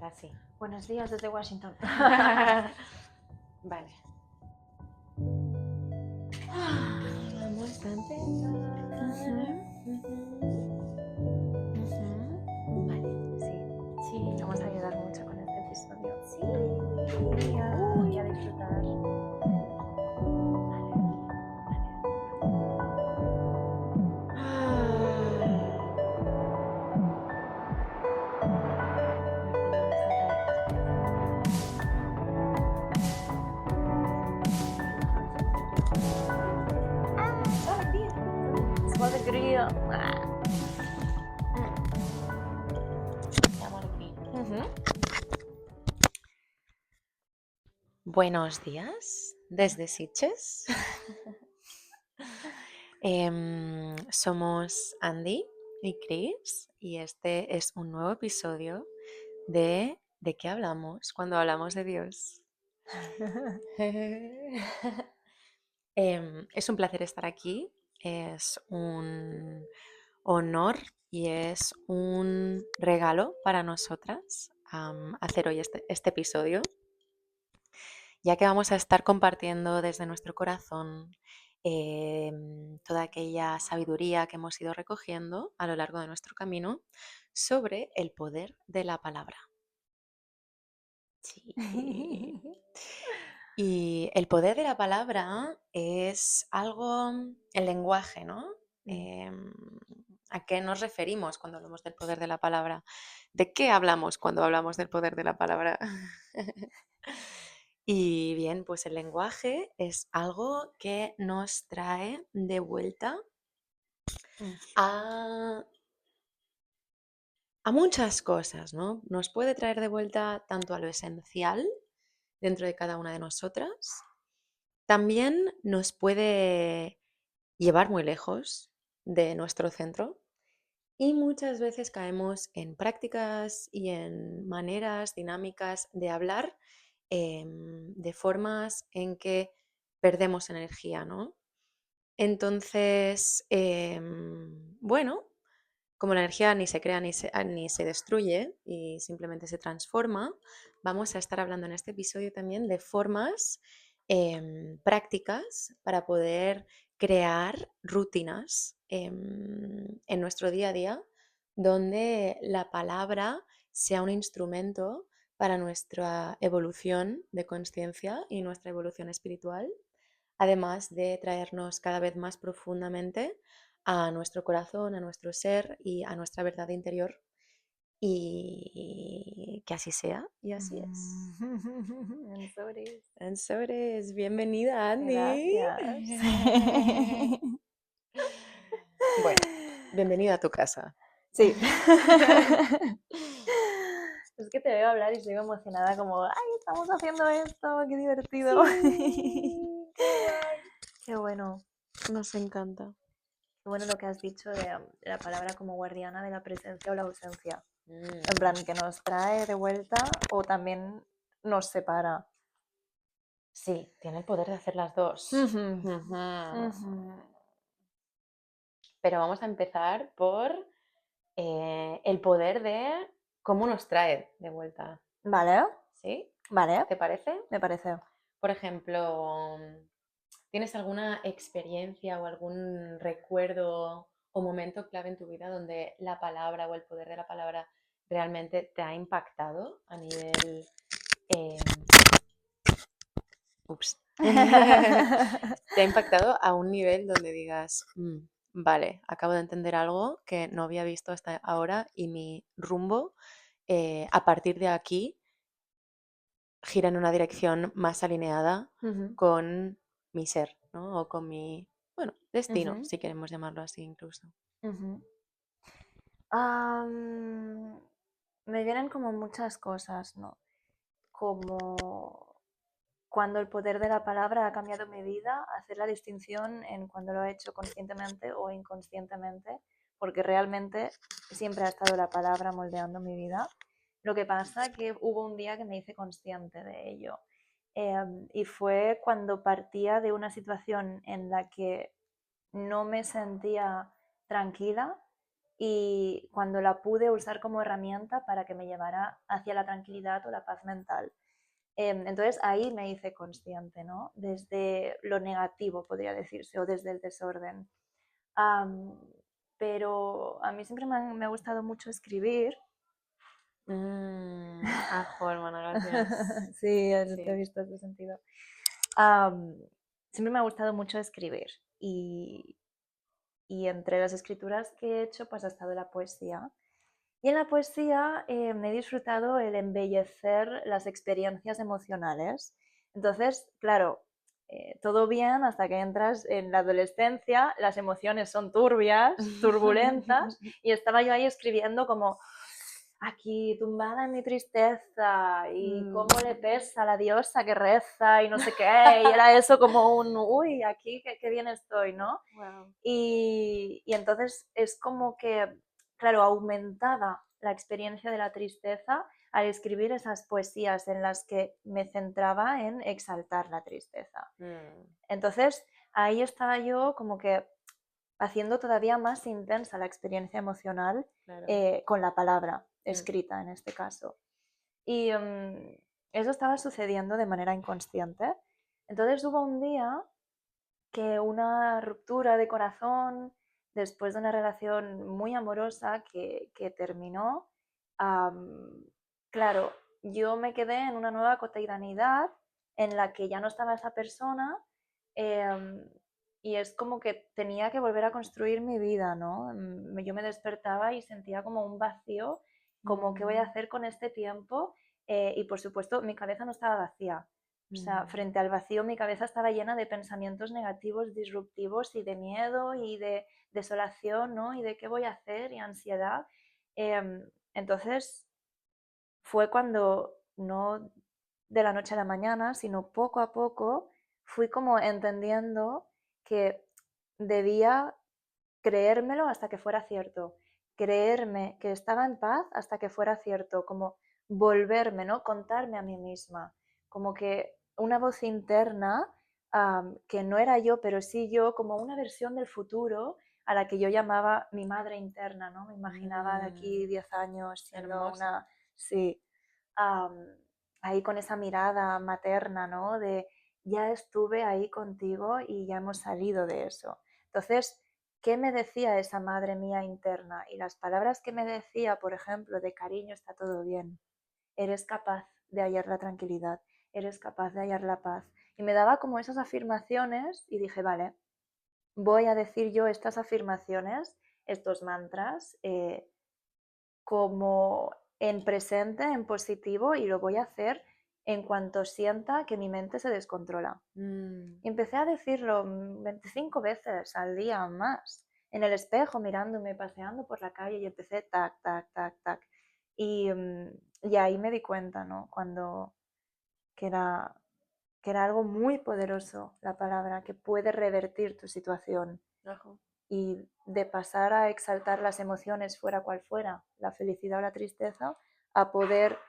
Así. Buenos días desde Washington. Vale. Vamos a empezar. Vale, sí. Vamos a ayudar mucho con este episodio. Sí. Y a disfrutar. ¡Qué alegría! Buenos días desde Sitges. Somos Andy y Chris y este es un nuevo episodio de ¿De qué hablamos cuando hablamos de Dios? Es un placer estar aquí, es un honor y es un regalo para nosotras hacer hoy este episodio, ya que vamos a estar compartiendo desde nuestro corazón toda aquella sabiduría que hemos ido recogiendo a lo largo de nuestro camino sobre el poder de la palabra. Sí. Y el poder de la palabra es algo, el lenguaje, ¿no? ¿A qué nos referimos cuando hablamos del poder de la palabra? ¿De qué hablamos cuando hablamos del poder de la palabra? Y bien, pues el lenguaje es algo que nos trae de vuelta a muchas cosas, ¿no? Nos puede traer de vuelta tanto a lo esencial dentro de cada una de nosotras. También nos puede llevar muy lejos de nuestro centro y muchas veces caemos en prácticas y en maneras dinámicas de hablar de formas en que perdemos energía, ¿no? Entonces, bueno, como la energía ni se crea ni se destruye y simplemente se transforma, vamos a estar hablando en este episodio también de formas prácticas para poder crear rutinas en nuestro día a día donde la palabra sea un instrumento para nuestra evolución de conciencia y nuestra evolución espiritual, además de traernos cada vez más profundamente a nuestro corazón, a nuestro ser y a nuestra verdad interior. Y que así sea, y así es. And so it is. Bienvenida, Andy. Gracias. Bueno, bienvenida a tu casa. Sí. Es que te veo hablar y estoy emocionada como, ¡ay, estamos haciendo esto! ¡Qué divertido! Sí, qué guay. Qué bueno. Nos encanta. Qué bueno lo que has dicho de la palabra como guardiana de la presencia o la ausencia. En plan, que nos trae de vuelta o también nos separa. Sí, tiene el poder de hacer las dos. Pero vamos a empezar por el poder de cómo nos trae de vuelta. Vale, ¿Sí? vale, ¿Te parece? me parece. Por ejemplo, ¿tienes alguna experiencia o algún recuerdo o momento clave en tu vida donde la palabra o el poder de la palabra realmente te ha impactado a nivel... te ha impactado a un nivel donde digas, vale, acabo de entender algo que no había visto hasta ahora y mi rumbo a partir de aquí gira en una dirección más alineada con mi ser, ¿no? O con mi, bueno, destino, si queremos llamarlo así incluso. Me vienen como muchas cosas, ¿no? Como cuando el poder de la palabra ha cambiado mi vida, hacer la distinción en cuando lo he hecho conscientemente o inconscientemente, porque realmente siempre ha estado la palabra moldeando mi vida. Lo que pasa que hubo un día que me hice consciente de ello. Y fue cuando partía de una situación en la que no me sentía tranquila y cuando la pude usar como herramienta para que me llevara hacia la tranquilidad o la paz mental. Entonces ahí me hice consciente, ¿no? Desde lo negativo, podría decirse, o desde el desorden. Am, pero a mí siempre me ha gustado mucho escribir. Ajo, hermana, gracias. Sí, te he Sí. visto ese sentido. Am, Siempre me ha gustado mucho escribir y entre las escrituras que he hecho pues ha estado la poesía. Y en la poesía he disfrutado el embellecer las experiencias emocionales. Entonces, claro, todo bien hasta que entras en la adolescencia, las emociones son turbias, turbulentas, y estaba yo ahí escribiendo como aquí tumbada en mi tristeza y cómo le pesa a la diosa que reza y no sé qué, y era eso como un, uy, aquí qué bien estoy, ¿no? Wow. Y entonces es como que, claro, aumentaba la experiencia de la tristeza al escribir esas poesías en las que me centraba en exaltar la tristeza. Entonces ahí estaba yo como que haciendo todavía más intensa la experiencia emocional Claro. con la palabra escrita en este caso. Y eso estaba sucediendo de manera inconsciente. Entonces hubo un día que una ruptura de corazón después de una relación muy amorosa que terminó, claro, yo me quedé en una nueva cotidianidad en la que ya no estaba esa persona em, y es como que tenía que volver a construir mi vida, ¿no? Yo me despertaba y sentía como un vacío, como qué voy a hacer con este tiempo y por supuesto mi cabeza no estaba vacía. O sea, frente al vacío mi cabeza estaba llena de pensamientos negativos, disruptivos y de miedo y de desolación, ¿no? Y de qué voy a hacer y ansiedad. Entonces fue cuando, no de la noche a la mañana, sino poco a poco, fui como entendiendo que debía creérmelo hasta que fuera cierto, creerme que estaba en paz hasta que fuera cierto, como volverme, ¿no? Contarme a mí misma, como que una voz interna que no era yo, pero sí yo, como una versión del futuro a la que yo llamaba mi madre interna, ¿no? Me imaginaba de aquí 10 años siendo Hermoso. una, sí, ahí con esa mirada materna, ¿no? De ya estuve ahí contigo y ya hemos salido de eso. Entonces, ¿qué me decía esa madre mía interna? Y las palabras que me decía, por ejemplo, de cariño, está todo bien, eres capaz de hallar la tranquilidad, eres capaz de hallar la paz. Y me daba como esas afirmaciones y dije, vale, voy a decir yo estas afirmaciones, estos mantras, como en presente, en positivo, y lo voy a hacer en cuanto sienta que mi mente se descontrola. Y empecé a decirlo 25 veces al día más, en el espejo, mirándome, paseando por la calle, y empecé tac, tac, tac, tac. Y ahí me di cuenta, ¿no? Cuando que era, que era algo muy poderoso la palabra, que puede revertir tu situación Ajo. y de pasar a exaltar las emociones fuera cual fuera, la felicidad o la tristeza, a poder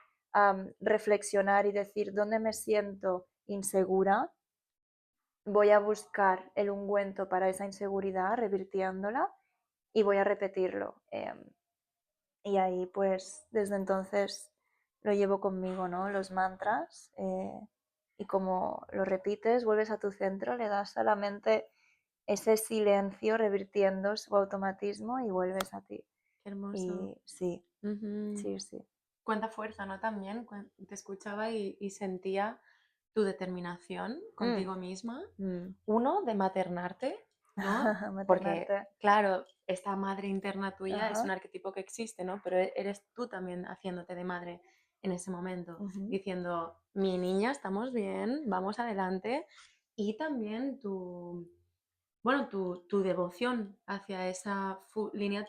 reflexionar y decir dónde me siento insegura, voy a buscar el ungüento para esa inseguridad, revirtiéndola, y voy a repetirlo. Y ahí pues desde entonces lo llevo conmigo, ¿no? Los mantras. Y como lo repites, vuelves a tu centro, le das a la mente ese silencio revirtiendo su automatismo y vuelves a ti. Qué hermoso. Y sí, Ujú. sí, sí. Cuánta fuerza, ¿no? También te escuchaba y sentía tu determinación Mm, contigo misma. mm. Uno, de maternarte, ¿no? Porque, Maternarte. claro, esta madre interna tuya es un Ajá. arquetipo que existe, ¿no? Pero eres tú también haciéndote de madre en ese momento, Ujú. diciendo, mi niña, estamos bien, vamos adelante. Y también bueno, tu devoción hacia esa línea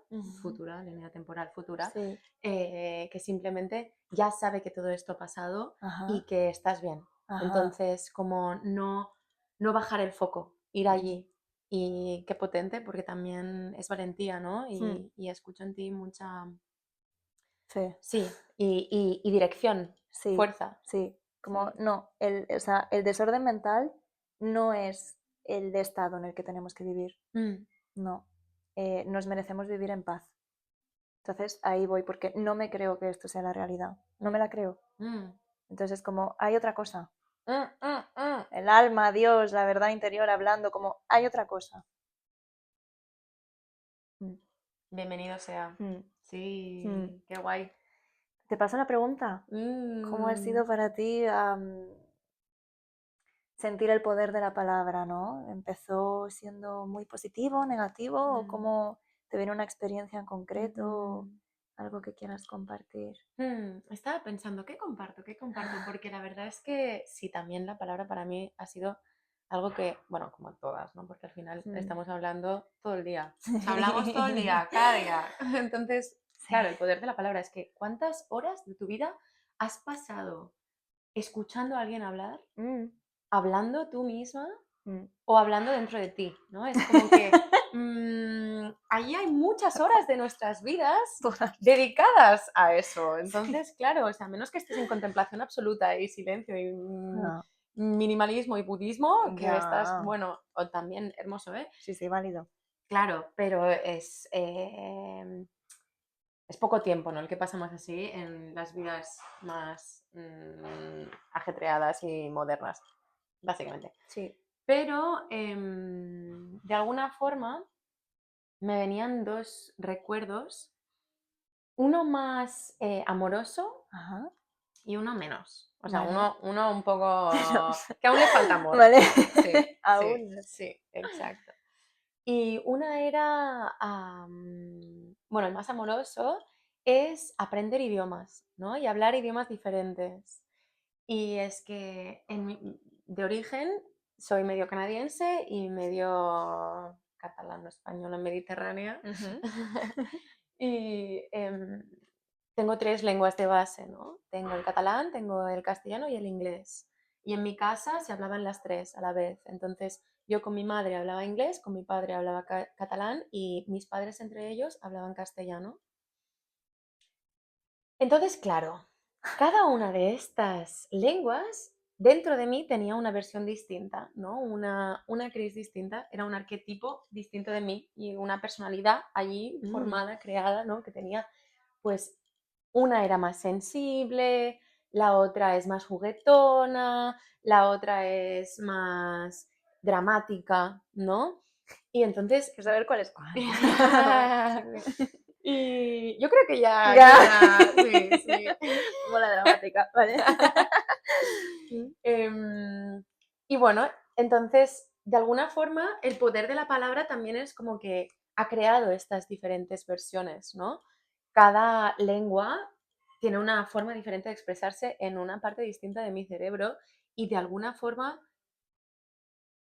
Ujú. futura, línea temporal futura, Sí. que simplemente ya sabe que todo esto ha pasado y Ajá. que estás bien. Ajá. Entonces, como no bajar el foco, ir Mm. allí. Y qué potente, porque también es valentía, ¿no? Mm. Y escucho en ti mucha, Sí. sí, y dirección, Sí, fuerza. sí. Como Sí. no, o sea, el desorden mental no es el estado en el que tenemos que vivir. Mm, No. nos merecemos vivir en paz. Entonces ahí voy, porque no me creo que esto sea la realidad, no me la creo. Entonces como hay otra cosa, el alma, Dios, la verdad interior hablando, como hay otra cosa. Bienvenido sea. Mm. Sí, Mm. qué guay. ¿Te paso una pregunta? ¿Cómo ha sido para ti sentir el poder de la palabra, ¿no? ¿Empezó siendo muy positivo, negativo o cómo te viene una experiencia en concreto, algo que quieras compartir? Estaba pensando, ¿qué comparto? ¿Qué comparto? Porque la verdad es que sí, también la palabra para mí ha sido algo que, bueno, como todas, ¿no? Porque al final estamos hablando todo el día. O sea, hablamos todo el día, cada día. Entonces, claro, el poder de la palabra es que ¿cuántas horas de tu vida has pasado escuchando a alguien hablar, hablando tú misma o hablando dentro de ti, ¿no? Es como que ahí hay muchas horas de nuestras vidas dedicadas a eso. Entonces, claro, o sea, a menos que estés en contemplación absoluta y silencio y No. minimalismo y budismo, que Ya. estás, bueno, o también hermoso, ¿eh? Sí, sí, válido. Claro, pero es poco tiempo, ¿no? El que pasamos así en las vidas más ajetreadas y modernas, básicamente. Sí. Pero de alguna forma me venían dos recuerdos, uno más amoroso Ajá. y uno menos. O sea, Vale. uno un poco que aún le falta amor. Vale. Sí, Aún. sí, exacto. Y una era, bueno, el más amoroso es aprender idiomas, ¿no? Y hablar idiomas diferentes. Y es que de origen soy medio canadiense y medio catalano-española mediterránea. Y tengo tres lenguas de base, ¿no? Tengo el catalán, tengo el castellano y el inglés. Y en mi casa se hablaban las tres a la vez. Entonces, yo con mi madre hablaba inglés, con mi padre hablaba catalán y mis padres entre ellos hablaban castellano. Entonces, claro, cada una de estas lenguas dentro de mí tenía una versión distinta, ¿no? Una Cris distinta, era un arquetipo distinto de mí y una personalidad allí formada, creada, ¿no? Que tenía, pues, una era más sensible, la otra es más juguetona, la otra es más dramática, ¿no? Y entonces... Quiero saber cuál es cuál. Y yo creo que ya. Sí, sí. Mola dramática, vale. Y bueno, entonces, de alguna forma, el poder de la palabra también es como que ha creado estas diferentes versiones, ¿no? Cada lengua tiene una forma diferente de expresarse en una parte distinta de mi cerebro y de alguna forma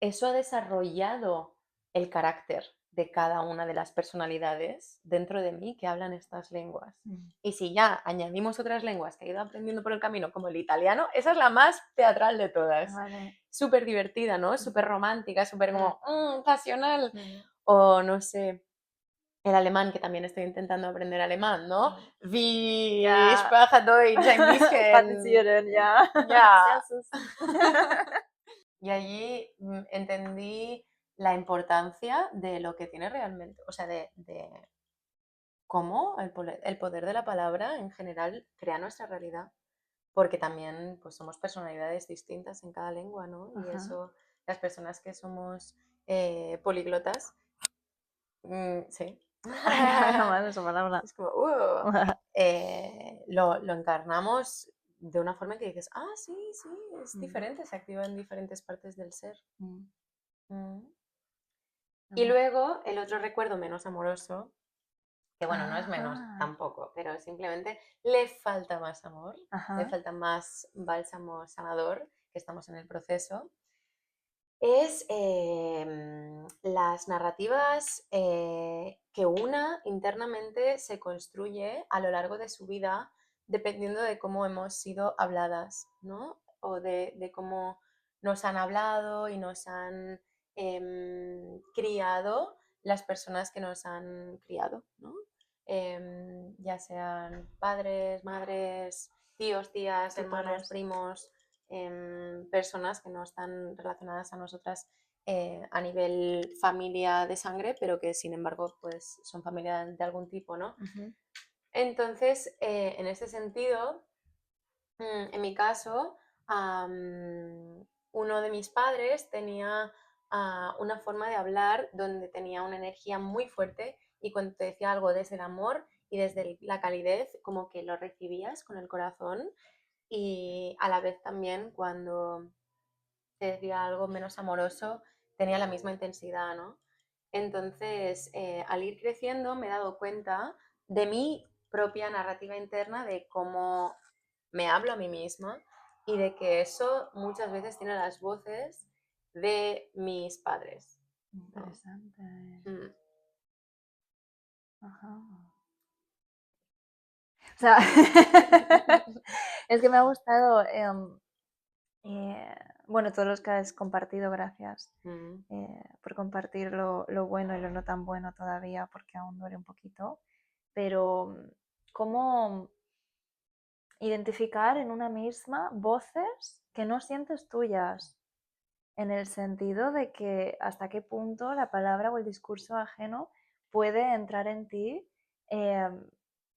eso ha desarrollado el carácter de cada una de las personalidades dentro de mí que hablan estas lenguas. Y si ya añadimos otras lenguas que he ido aprendiendo por el camino, como el italiano, esa es la más teatral de todas. Vale. Súper divertida, ¿no? Súper romántica, súper como pasional. O no sé, el alemán, que también estoy intentando aprender alemán, ¿no? Wie spreche Deutsch ein bisschen. ya. Ja. Y allí entendí la importancia de lo que tiene realmente, o sea, de cómo el poder de la palabra en general crea nuestra realidad, porque también pues somos personalidades distintas en cada lengua, ¿no? Y eso, las personas que somos políglotas, sí. Es como, lo encarnamos de una forma que dices, ah, sí, sí, es diferente, se activa en diferentes partes del ser. Y luego el otro recuerdo menos amoroso, que bueno, no es menos tampoco, pero simplemente le falta más amor, le falta más bálsamo sanador, que estamos en el proceso, es las narrativas que una internamente se construye a lo largo de su vida dependiendo de cómo hemos sido habladas, ¿no? O de cómo nos han hablado y nos han criado las personas que nos han criado, ¿no? Ya sean padres, madres, tíos, tías, hermanos, primos, personas que no están relacionadas a nosotras a nivel familia de sangre, pero que sin embargo pues son familia de algún tipo, ¿no? Ujú. Entonces, en ese sentido, en mi caso, uno de mis padres tenía una forma de hablar donde tenía una energía muy fuerte y cuando te decía algo desde el amor y desde la calidez, como que lo recibías con el corazón y a la vez también cuando te decía algo menos amoroso, tenía la misma intensidad, ¿no? Entonces, al ir creciendo me he dado cuenta de mi propia narrativa interna, de cómo me hablo a mí misma y de que eso muchas veces tiene las voces de mis padres, ¿no? Interesante. Mm. Ajá. O sea, es que me ha gustado, eh, bueno, todos los que has compartido, gracias Mm. por compartir lo bueno y lo no tan bueno todavía, porque aún duele un poquito. Pero, ¿cómo identificar en una misma voces que no sientes tuyas? En el sentido de que hasta qué punto la palabra o el discurso ajeno puede entrar en ti eh,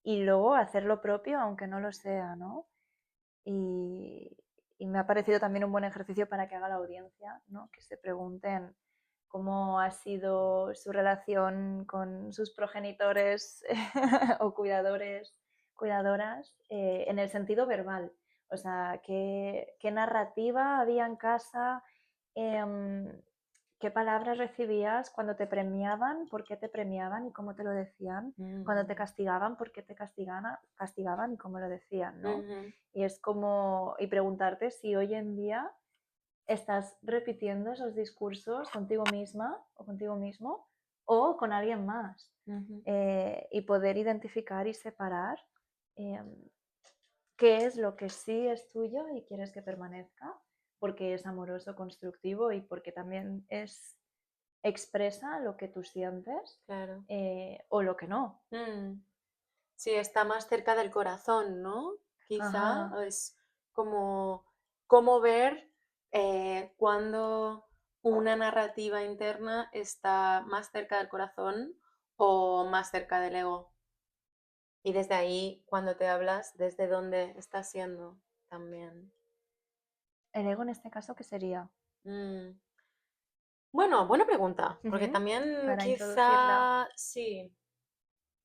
y luego hacer lo propio, aunque no lo sea, ¿no? Y, y me ha parecido también un buen ejercicio para que haga la audiencia, ¿no? Que se pregunten cómo ha sido su relación con sus progenitores o cuidadores, cuidadoras, en el sentido verbal. O sea, qué narrativa había en casa, em, qué palabras recibías cuando te premiaban, por qué te premiaban y cómo te lo decían, cuando te Mm. castigaban, por qué te castigaban y cómo lo decían, ¿no? Ujú. Y es como, y preguntarte si hoy en día estás repitiendo esos discursos contigo misma o contigo mismo o con alguien más. Ujú. Y poder identificar y separar eh, qué es lo que sí es tuyo y quieres que permanezca, porque es amoroso, constructivo y porque también expresa lo que tú sientes Claro. o lo que no. Mm. Sí, está más cerca del corazón, ¿no? Quizá Ajá. es como cómo ver cuando una narrativa interna está más cerca del corazón o más cerca del ego. Y desde ahí, cuando te hablas, desde dónde estás siendo también. El ego en este caso, ¿qué sería? Mm. Bueno, buena pregunta, porque Ujú. también Para introducirla. quizá sí,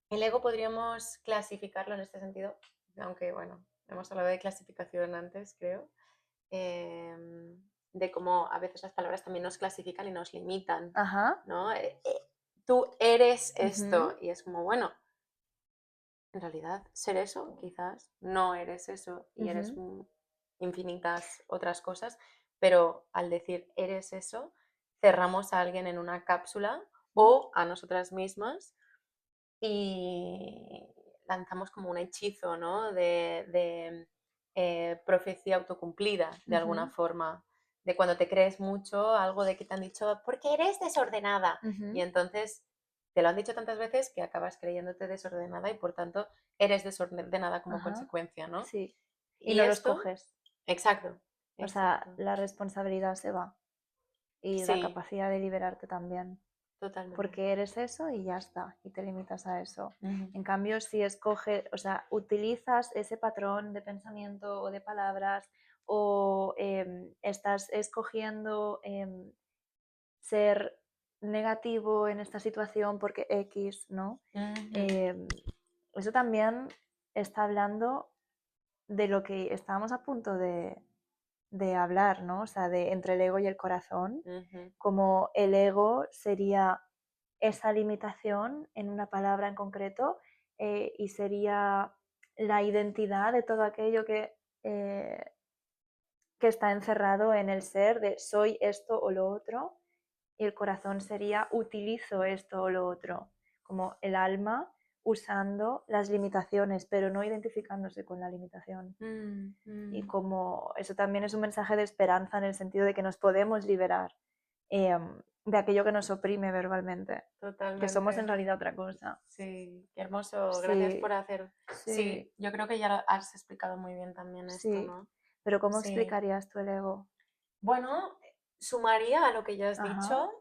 el ego podríamos clasificarlo en este sentido, aunque bueno, hemos hablado de clasificación antes, creo, de cómo a veces las palabras también nos clasifican y nos limitan, Ajá. ¿no? Tú eres esto Ujú. y es como, bueno, en realidad ser eso, quizás no eres eso y eres Ujú. infinitas otras cosas, pero al decir eres eso, cerramos a alguien en una cápsula o a nosotras mismas y lanzamos como un hechizo, ¿no? De profecía autocumplida, de alguna Ujú. forma, de cuando te crees mucho, algo de que te han dicho, porque eres desordenada. Y Ujú. entonces te lo han dicho tantas veces que acabas creyéndote desordenada y por tanto eres desordenada como Ajá. consecuencia, ¿no? Sí. Y Y no lo esto, escoges. exacto, O sea, exacto. la responsabilidad se va. Y la Sí, capacidad de liberarte también. totalmente. Porque eres eso y ya está. Y te limitas a eso. Ujú. En cambio, si escoges, o sea, utilizas ese patrón de pensamiento o de palabras o estás escogiendo ser negativo en esta situación porque X, ¿no? Ujú. Em, Eso también está hablando de lo que estábamos a punto de hablar, ¿no? O sea, de entre el ego y el corazón, Ujú. como el ego sería esa limitación en una palabra en concreto y sería la identidad de todo aquello eh, que está encerrado en el ser de soy esto o lo otro y el corazón sería utilizo esto o lo otro, como el alma usando las limitaciones, pero no identificándose con la limitación. Mm. Y Mm. como eso también es un mensaje de esperanza en el sentido de que nos podemos liberar eh, de aquello que nos oprime verbalmente, que somos en Totalmente. realidad otra cosa. Sí, qué hermoso. Gracias por Sí, hacer. sí, Sí, yo creo que ya lo has explicado muy bien también esto, sí. ¿no? Pero ¿cómo Sí. explicarías tú el ego? Bueno, sumaría a lo que ya has Ajá. dicho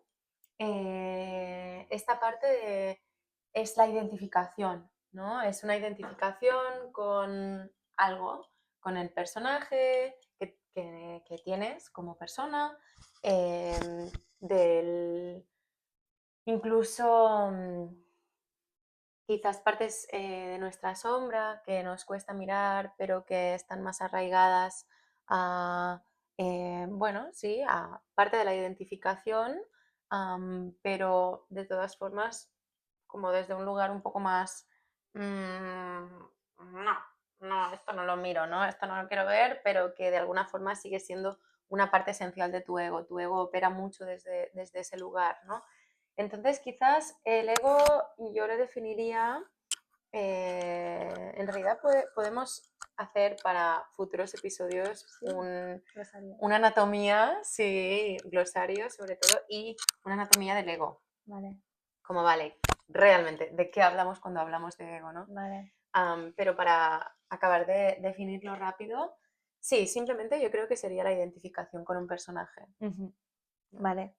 esta parte es la identificación, ¿no? Es una identificación con algo, con el personaje que tienes como persona, del, incluso quizás partes de nuestra sombra que nos cuesta mirar, pero que están más arraigadas a, bueno, sí, a parte de la identificación, pero de todas formas, como desde un lugar un poco más, no, no, esto no lo miro, ¿no? Esto no lo quiero ver, pero que de alguna forma sigue siendo una parte esencial de tu ego. Tu ego opera mucho desde ese lugar, ¿no? Entonces, quizás el ego yo lo definiría, en realidad podemos hacer para futuros episodios Sí, Rosario. una anatomía, sí, glosario sobre todo, y una anatomía del ego. Vale, Como vale, realmente, ¿de qué hablamos cuando hablamos de ego, no? vale. Pero para acabar de definirlo rápido, sí, simplemente yo creo que sería la identificación con un personaje, Ujú. ¿no? Vale.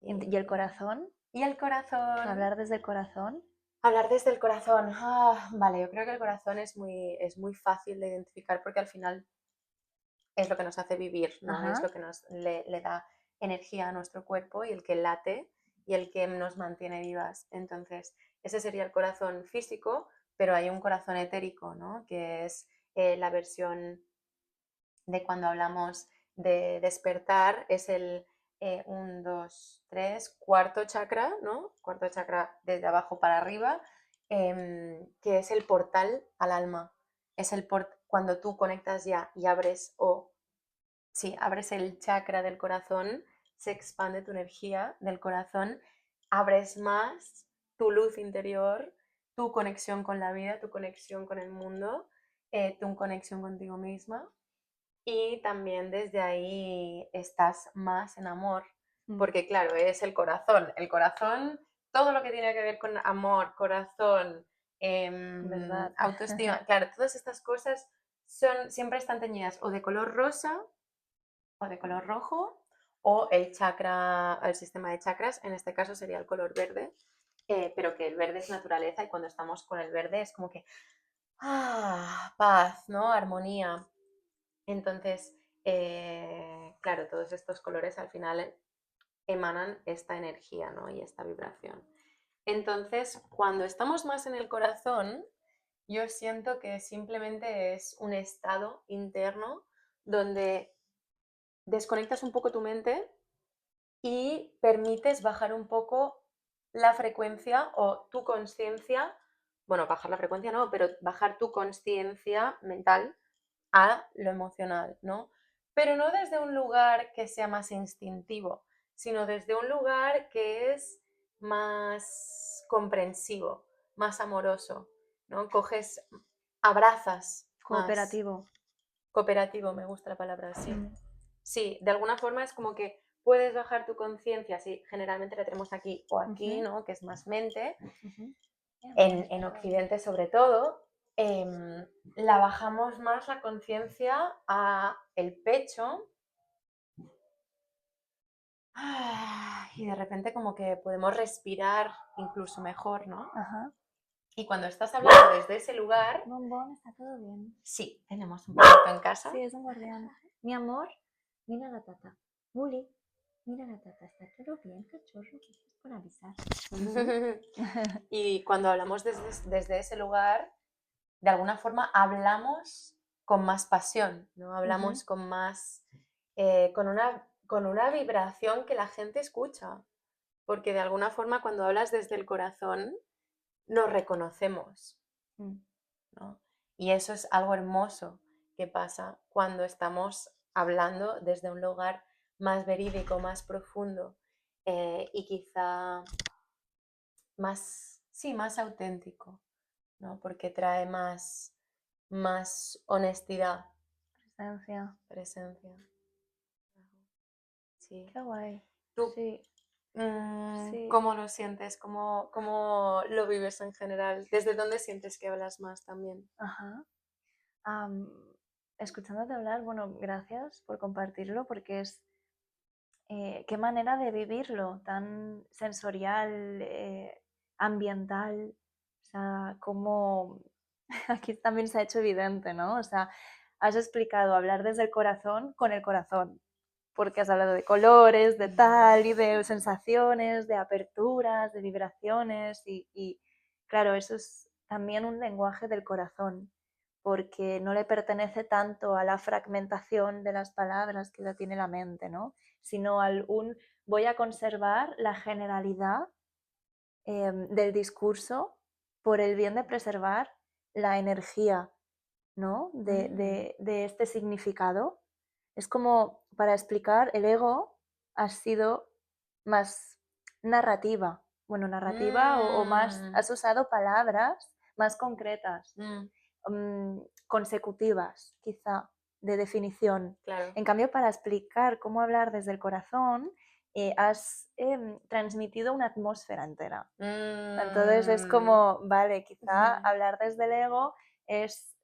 ¿Y el Y, corazón? y el corazón. ¿Hablar desde el corazón? Hablar desde el corazón. Vale, yo creo que el corazón es muy fácil de identificar porque al final es lo que nos hace vivir, ¿no? Es Ajá. lo que le da energía a nuestro cuerpo y el que late y el que nos mantiene vivas. Entonces, ese sería el corazón físico, pero hay un corazón etérico, ¿no? Que es la versión de cuando hablamos de despertar, es el 1, 2, 3, cuarto chakra, ¿no? Cuarto chakra desde abajo para arriba, que es el portal al alma. Es cuando tú conectas ya y abres, o sí, abres el chakra del corazón, se expande tu energía del corazón, abres más tu luz interior, tu conexión con la vida, tu conexión con el mundo, tu conexión contigo misma y también desde ahí estás más en amor, Mm, porque claro, es el corazón, todo lo que tiene que ver con amor, corazón, ¿verdad? autoestima, claro, todas estas cosas siempre están teñidas o de color rosa o de color rojo, o el chakra, el sistema de chakras, en este caso sería el color verde, pero que el verde es naturaleza y cuando estamos con el verde es como que, paz, ¿no? Armonía. Entonces, claro, todos estos colores al final emanan esta energía, ¿no? Y esta vibración. Entonces, cuando estamos más en el corazón, yo siento que simplemente es un estado interno donde desconectas un poco tu mente y permites bajar un poco la frecuencia o tu conciencia, bueno, bajar la frecuencia no, pero bajar tu conciencia mental a lo emocional, ¿no? Pero no desde un lugar que sea más instintivo, sino desde un lugar que es más comprensivo, más amoroso, ¿no? Coges, abrazas más. Cooperativo. Cooperativo, me gusta la palabra así. Mm, Sí, de alguna forma es como que puedes bajar tu conciencia, sí, generalmente la tenemos aquí o aquí, ujú, ¿no? Que es más mente, ujú. en Occidente sobre todo, la bajamos más la conciencia a el pecho y de repente como que podemos respirar incluso mejor, ¿no? Ajá. Y cuando estás hablando desde ese lugar, Bombón, está todo bien. sí, tenemos un poquito en casa. Sí, es un guardián. Mi amor, mira la tata. Bully, mira la tata. ¿Está todo bien, cachorro? Gracias por avisar. Ujú. Y cuando hablamos desde ese lugar, de alguna forma hablamos con más pasión, ¿no? Ujú. Hablamos con más, con una vibración que la gente escucha, porque de alguna forma cuando hablas desde el corazón nos reconocemos, Mm. ¿no? Y eso es algo hermoso que pasa cuando estamos hablando desde un lugar más verídico, más profundo y quizá más, sí, más auténtico, ¿no? Porque trae más honestidad, Presencia. presencia. Sí. Qué guay. ¿Tú Sí, sí. cómo lo sientes? ¿Cómo lo vives en general? ¿Desde dónde sientes que hablas más también? Ajá. Am, escuchándote hablar, bueno, gracias por compartirlo porque es qué manera de vivirlo, tan sensorial, ambiental, o sea, como aquí también se ha hecho evidente, ¿no? O sea, has explicado hablar desde el corazón con el corazón, porque has hablado de colores, de tal, y de sensaciones, de aperturas, de vibraciones, y claro, eso es también un lenguaje del corazón, porque no le pertenece tanto a la fragmentación de las palabras que la tiene la mente, ¿no? Sino al voy a conservar la generalidad del discurso por el bien de preservar la energía, ¿no? De este significado. Es como para explicar, el ego ha sido más narrativa, bueno, narrativa o más, Mm, has usado palabras más concretas, mm, consecutivas, quizá, de definición. claro. En cambio, para explicar cómo hablar desde el corazón, has transmitido una atmósfera entera. Entonces es Mm. como, vale, quizá hablar desde el ego es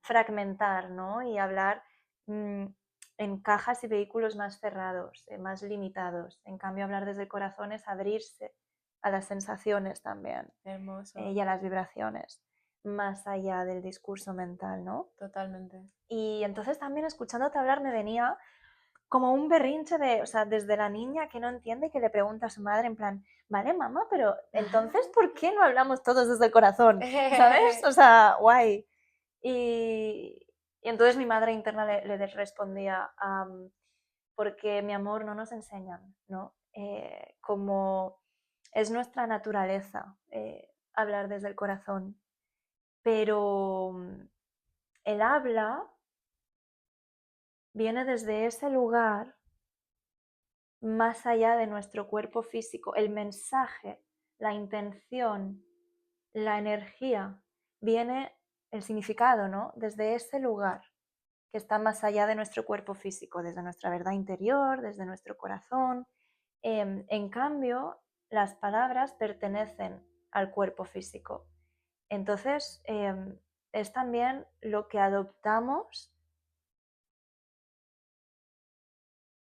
fragmentar, ¿no? Y hablar en cajas y vehículos más cerrados, más limitados. En cambio, hablar desde el corazón es abrirse a las sensaciones también Hermoso, y a las vibraciones, más allá del discurso mental, ¿no? totalmente. Y entonces también escuchándote hablar me venía como un berrinche de, o sea, desde la niña que no entiende y que le pregunta a su madre en plan, vale, mamá, pero entonces, ¿por qué no hablamos todos desde el corazón? ¿Sabes? O sea, guay. Y entonces mi madre interna le respondía, porque mi amor no nos enseñan, ¿no? Como es nuestra naturaleza hablar desde el corazón, pero el habla viene desde ese lugar más allá de nuestro cuerpo físico. El mensaje, la intención, la energía, viene el significado, ¿no? Desde ese lugar que está más allá de nuestro cuerpo físico, desde nuestra verdad interior, desde nuestro corazón. En cambio, las palabras pertenecen al cuerpo físico. Entonces, es también lo que adoptamos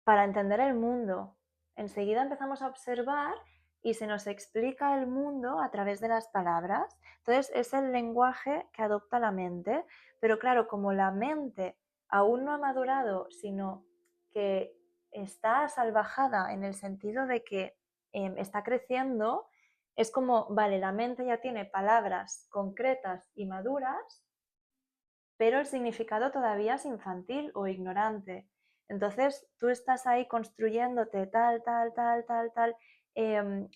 para entender el mundo. Enseguida empezamos a observar y se nos explica el mundo a través de las palabras. Entonces es el lenguaje que adopta la mente, pero claro, como la mente aún no ha madurado, sino que está salvajada en el sentido de que está creciendo, es como, vale, la mente ya tiene palabras concretas y maduras, pero el significado todavía es infantil o ignorante. Entonces tú estás ahí construyéndote tal,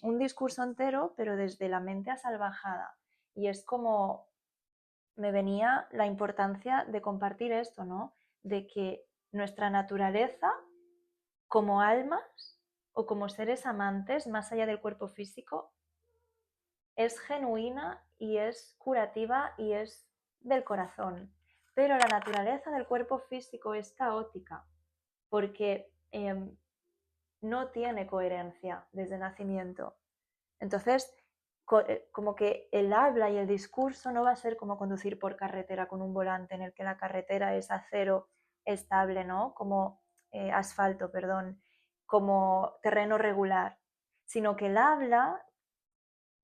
un discurso entero, pero desde la mente asalvajada. Y es como me venía la importancia de compartir esto, ¿no? De que nuestra naturaleza como almas o como seres amantes, más allá del cuerpo físico, es genuina y es curativa y es del corazón. Pero la naturaleza del cuerpo físico es caótica porque no tiene coherencia desde nacimiento. Entonces, como que el habla y el discurso no va a ser como conducir por carretera con un volante en el que la carretera es acero estable, ¿no? Como asfalto, perdón, como terreno regular, sino que el habla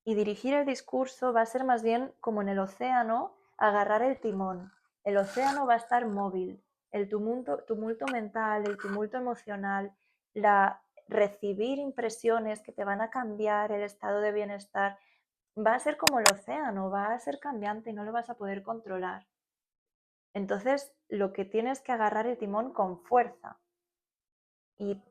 y dirigir el discurso va a ser más bien como en el océano, agarrar el timón. El océano va a estar móvil. El tumulto mental, el tumulto emocional, recibir impresiones que te van a cambiar el estado de bienestar, va a ser como el océano, va a ser cambiante y no lo vas a poder controlar. Entonces, lo que tienes que agarrar el timón con fuerza. Y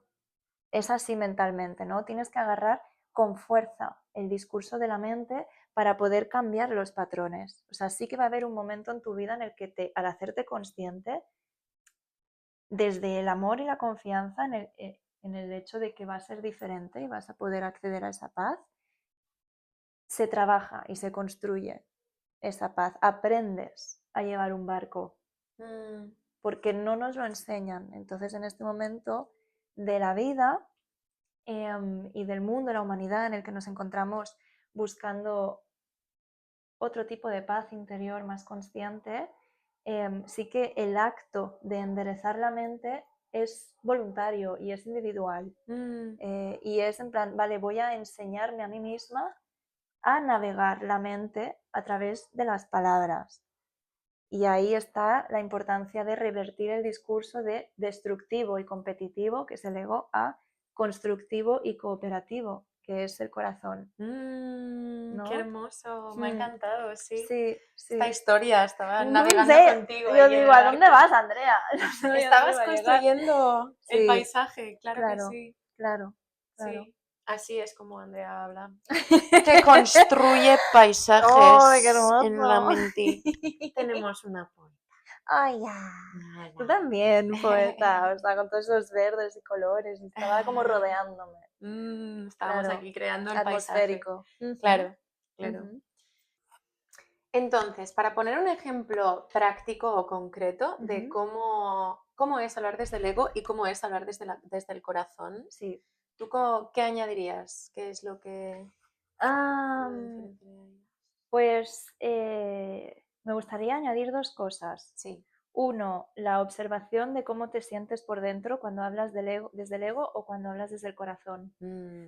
es así mentalmente, ¿no? Tienes que agarrar con fuerza el discurso de la mente para poder cambiar los patrones. O sea, sí que va a haber un momento en tu vida en el que al hacerte consciente, desde el amor y la confianza en el hecho de que va a ser diferente y vas a poder acceder a esa paz, se trabaja y se construye esa paz. Aprendes a llevar un barco Mm, porque no nos lo enseñan. Entonces, en este momento de la vida, y del mundo, la humanidad en el que nos encontramos buscando otro tipo de paz interior más consciente, sí que el acto de enderezar la mente es voluntario y es individual. Y es en plan, vale, voy a enseñarme a mí misma a navegar la mente a través de las palabras. Y ahí está la importancia de revertir el discurso de destructivo y competitivo, que es el ego, a constructivo y cooperativo, que es el corazón, Qué ¿no? hermoso, me ha encantado, sí. Sí, Esta sí. historia, estaba No navegando sé, contigo yo ahí en digo, el ¿a dónde barco. vas, Andrea? No sabía dónde Estabas iba a llegar. construyendo el Sí, paisaje, claro que claro, sí. claro. Sí, así es como Andrea habla. Que construye paisajes ¡Ay, qué en la hermoso! mente. Tenemos una poeta. ¡Ay, ya! Ay, Tú ya. también, poeta, o sea, con todos esos verdes y colores, estaba como rodeándome. Estábamos Claro, aquí creando el paisaje. atmosférico. Claro, claro. Ujú. Entonces, para poner un ejemplo práctico o concreto de Ujú. cómo es hablar desde el ego y cómo es hablar desde el corazón, Sí. ¿tú qué añadirías? ¿Qué es lo que lo diferenciaría? Pues me gustaría añadir dos cosas. Sí. Uno, la observación de cómo te sientes por dentro cuando hablas desde el ego o cuando hablas desde el corazón.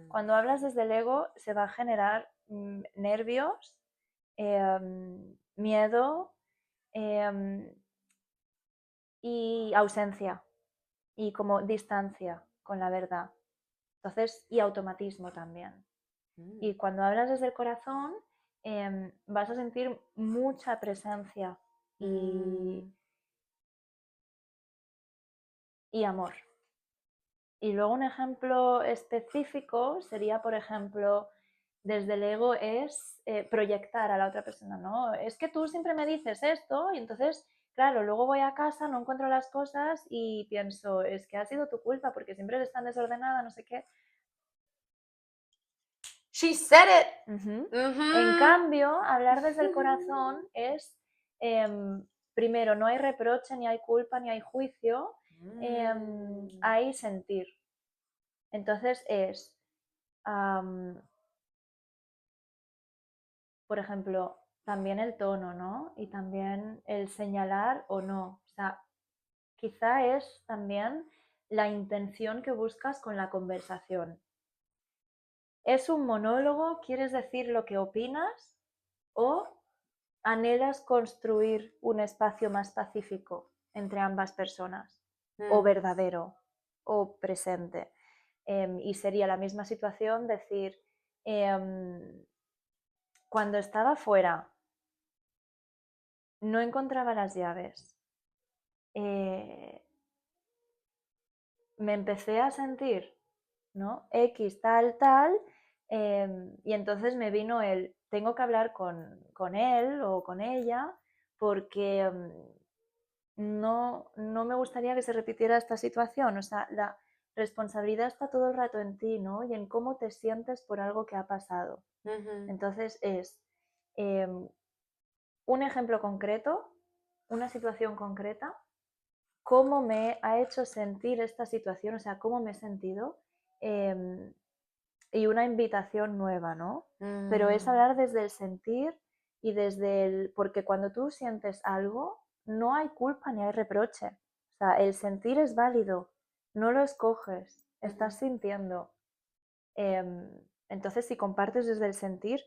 Cuando hablas desde el ego se va a generar nervios, miedo y ausencia y como distancia con la verdad. Entonces, y automatismo también. Y cuando hablas desde el corazón, vas a sentir mucha presencia y amor. Y luego un ejemplo específico sería, por ejemplo, desde el ego es proyectar a la otra persona, ¿no? Es que tú siempre me dices esto y entonces, claro, luego voy a casa, no encuentro las cosas y pienso, es que ha sido tu culpa porque siempre eres tan desordenada, no sé qué. She said it. En cambio, hablar desde el corazón es, primero, no hay reproche, ni hay culpa, ni hay juicio, hay sentir. Entonces es, por ejemplo, también el tono, ¿no? Y también el señalar o no. O sea, quizá es también la intención que buscas con la conversación. ¿Es un monólogo? ¿Quieres decir lo que opinas? ¿O anhelas construir un espacio más pacífico entre ambas personas? ¿O verdadero? ¿O presente? Y sería la misma situación decir, cuando estaba fuera, no encontraba las llaves. Me empecé a sentir, ¿no? X, tal, tal, y entonces me vino tengo que hablar con él o con ella porque no me gustaría que se repitiera esta situación. O sea, la responsabilidad está todo el rato en ti, ¿no? Y en cómo te sientes por algo que ha pasado. Entonces es un ejemplo concreto, una situación concreta, cómo me ha hecho sentir esta situación, o sea, cómo me he sentido, y una invitación nueva, ¿no? Pero es hablar desde el sentir y desde el... Porque cuando tú sientes algo, no hay culpa ni hay reproche. O sea, el sentir es válido, no lo escoges, estás sintiendo. Entonces, si compartes desde el sentir,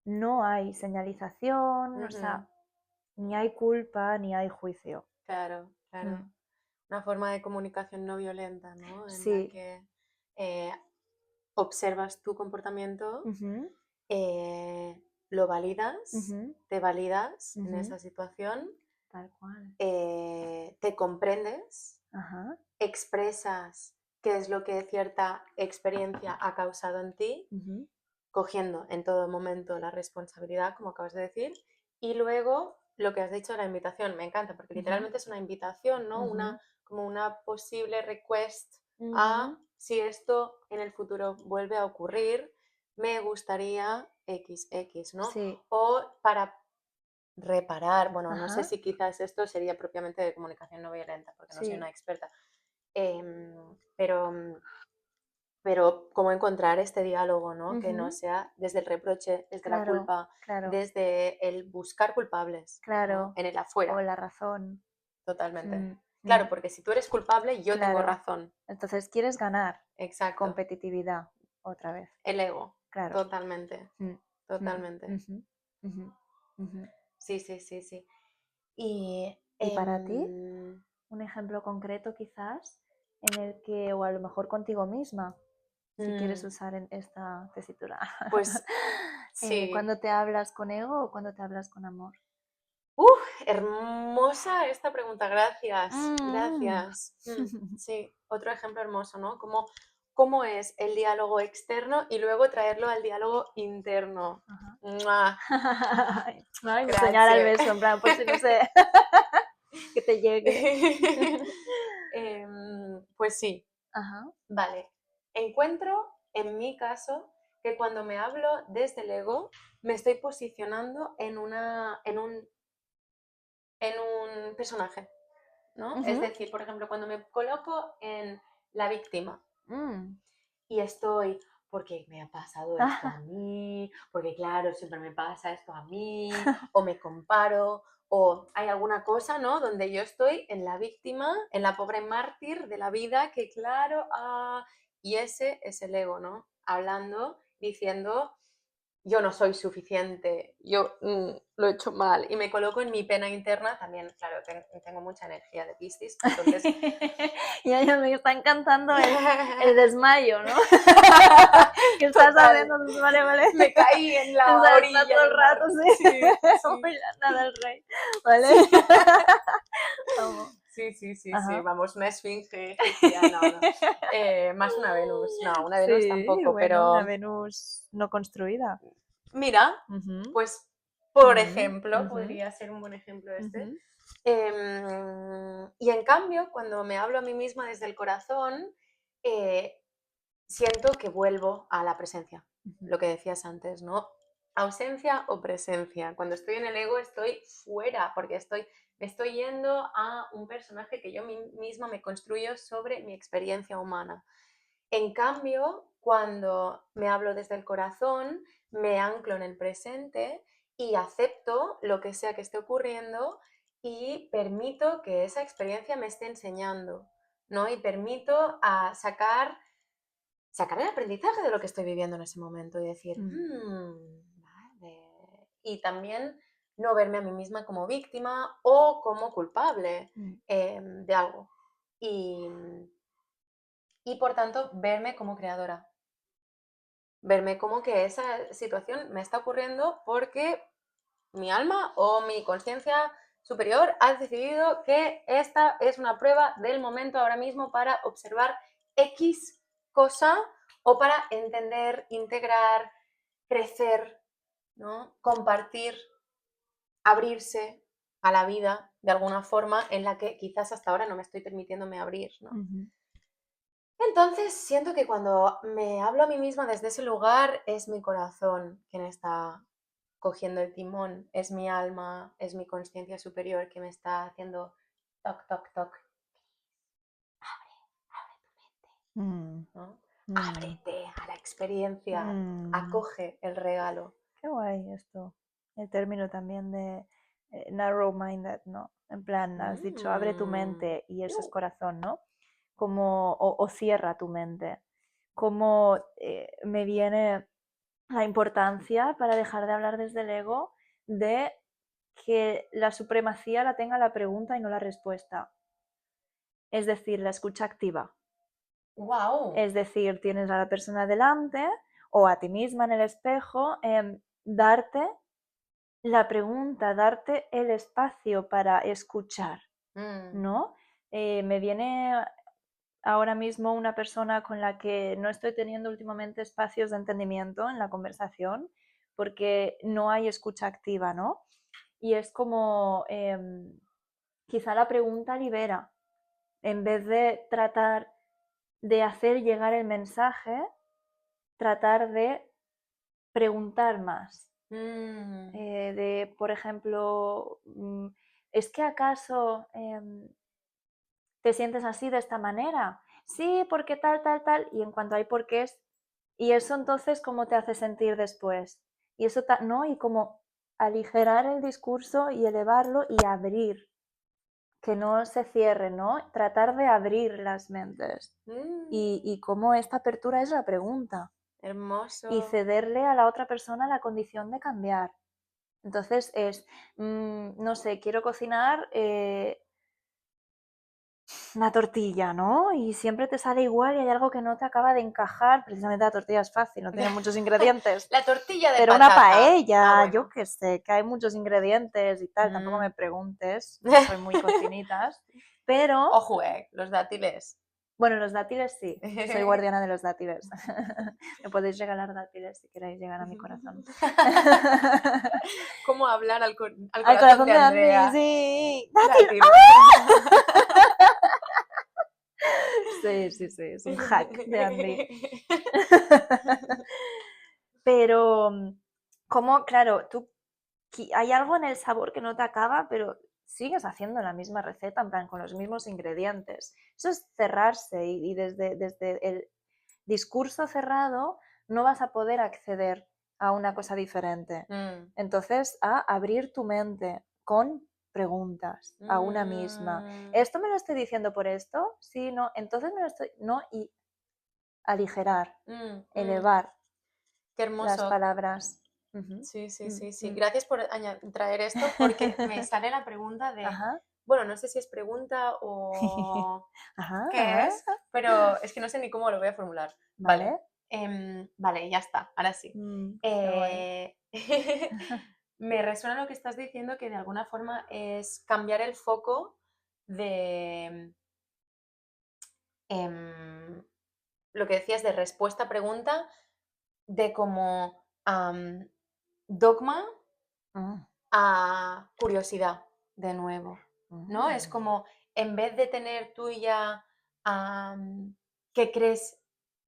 no hay señalización, o sea, ni hay culpa ni hay juicio. Claro, claro. Una forma de comunicación no violenta, ¿no? En la Sí. que observas tu comportamiento, lo validas, te validas en esa situación, Tal cual. te comprendes, Ajá. expresas qué es lo que cierta experiencia ha causado en ti, cogiendo en todo momento la responsabilidad, como acabas de decir, y luego lo que has dicho de la invitación, me encanta, porque literalmente es una invitación, ¿no? Como una posible request a si esto en el futuro vuelve a ocurrir, me gustaría XX, ¿no? Sí. O para reparar, bueno, no sé Ajá. si quizás esto sería propiamente de comunicación no violenta, porque no soy Sí. una experta, pero cómo encontrar este diálogo, ¿no? Que no sea desde el reproche, desde la Claro, culpa, claro, desde el buscar culpables, ¿no? claro. En el O afuera, la razón. totalmente. Claro, porque si tú eres culpable, yo tengo Claro. razón. Entonces quieres ganar. Exacto. Competitividad, otra vez. El ego. Claro. Totalmente. Mm, Totalmente. ujú, ujú, ujú. Sí, sí, sí, sí. Y ¿Y para ti? Un ejemplo concreto quizás en el que, o a lo mejor contigo misma, si quieres usar esta tesitura. pues sí. ¿Cuándo te hablas con ego o cuándo te hablas con amor? Hermosa esta pregunta, gracias. Mm. Gracias. Sí, otro ejemplo hermoso, ¿no? Cómo es el diálogo externo y luego traerlo al diálogo interno. Ajá. ¡Mua! Ay, me señala el Grazie. beso, en plan, por si no sé, que te llegue. Pues sí, Ajá. vale. Encuentro, en mi caso, que cuando me hablo desde el ego, me estoy posicionando en un personaje, ¿no? Es Ujú. decir, por ejemplo, cuando me coloco en la víctima Mm. y estoy, porque me ha pasado esto a mí, porque claro, siempre me pasa esto a mí, o me comparo, o hay alguna cosa, ¿no? Donde yo estoy en la víctima, en la pobre mártir de la vida, que claro, y ese es el ego, ¿no? Hablando, diciendo, yo no soy suficiente, yo lo he hecho mal, y me coloco en mi pena interna, también, claro, tengo mucha energía de Piscis, entonces... Ya me está encantando el desmayo, ¿no? Que estás Total, haciendo, vale. me caí en la O sea, orilla está todo el del mar. rato, sí. Sí, Muy sí. la nada del rey, ¿vale? Sí. Vamos. Sí, sí, sí, Ajá. sí, vamos, una esfinge egipcia, no. Más una Venus, no, una Venus Sí, tampoco, bueno, una pero Venus no construida. mira, Ujú, pues, por ujú, ejemplo, ujú, podría ser un buen ejemplo este. ujú. Y en cambio, cuando me hablo a mí misma desde el corazón, siento que vuelvo a la presencia, Ujú. lo que decías antes, ¿no? Ausencia o presencia. Cuando estoy en el ego estoy fuera, porque me estoy yendo a un personaje que yo misma me construyo sobre mi experiencia humana. En cambio, cuando me hablo desde el corazón, me anclo en el presente y acepto lo que sea que esté ocurriendo y permito que esa experiencia me esté enseñando, ¿no? Y permito sacar el aprendizaje de lo que estoy viviendo en ese momento y decir, vale. Y también no verme a mí misma como víctima o como culpable de algo. Y por tanto, verme como creadora. Verme como que esa situación me está ocurriendo porque mi alma o mi conciencia superior ha decidido que esta es una prueba del momento ahora mismo para observar X cosa o para entender, integrar, crecer, ¿no? Compartir, abrirse a la vida de alguna forma en la que quizás hasta ahora no me estoy permitiéndome abrir, ¿no? Ujú. Entonces siento que cuando me hablo a mí misma desde ese lugar es mi corazón quien está cogiendo el timón, es mi alma, es mi conciencia superior que me está haciendo toc, toc, toc. Mm, ¿No? mm, Ábrete a la experiencia, mm. acoge el regalo. Qué guay esto. El término también de narrow-minded, ¿no? En plan, has dicho, abre tu mente y eso es corazón, ¿no? Como, o cierra tu mente. Como me viene la importancia, para dejar de hablar desde el ego, de que la supremacía la tenga la pregunta y no la respuesta. Es decir, la escucha activa. ¡Wow! Es decir, tienes a la persona delante o a ti misma en el espejo, darte la pregunta, darte el espacio para escuchar, ¿no? Me viene ahora mismo una persona con la que no estoy teniendo últimamente espacios de entendimiento en la conversación porque no hay escucha activa, ¿no? Y es como, quizá la pregunta libera, en vez de tratar de hacer llegar el mensaje, tratar de preguntar más. De, por ejemplo, ¿es que acaso te sientes así de esta manera? Sí, porque tal, tal, tal. Y en cuanto hay porqués, y eso entonces, ¿cómo te hace sentir después? Y eso, ¿no? Y como aligerar el discurso y elevarlo y abrir que no se cierre, ¿no? Tratar de abrir las mentes. Y cómo esta apertura es la pregunta. Y Hermoso. cederle a la otra persona la condición de cambiar. Entonces es, no sé, quiero cocinar una tortilla, ¿no? Y siempre te sale igual y hay algo que no te acaba de encajar. Precisamente la tortilla es fácil, no tiene muchos ingredientes. La tortilla de Pero una patata. paella, bueno. yo qué sé, que hay muchos ingredientes y tal, tampoco me preguntes, no soy muy cocinitas. Pero, Ojo, los dátiles. bueno, los dátiles sí, soy guardiana de los dátiles. Me podéis regalar dátiles si queréis llegar a mi corazón. ¿Cómo hablar al Al corazón de Andy, Andrea? sí. Dátil. Sí, sí, sí, es un hack de Andy. Pero, como, claro, tú hay algo en el sabor que no te acaba, pero sigues haciendo la misma receta, en plan, con los mismos ingredientes. Eso es cerrarse y desde el discurso cerrado no vas a poder acceder a una cosa diferente. Entonces, a abrir tu mente con preguntas a una misma. ¿Esto me lo estoy diciendo por esto? Sí, no. Entonces me lo estoy... No, y aligerar, elevar Qué las hermoso. palabras. Sí, sí, sí, sí. Gracias por traer esto porque me sale la pregunta de, Ajá. bueno, no sé si es pregunta o Ajá, qué es, pero es que no sé ni cómo lo voy a formular. vale. Vale, ya está, ahora sí. Qué guay. Me resuena lo que estás diciendo, que de alguna forma es cambiar el foco de lo que decías de respuesta a pregunta, de como dogma Mm, a curiosidad, de nuevo, ¿no? Es mm. como, en vez de tener tú ya que crees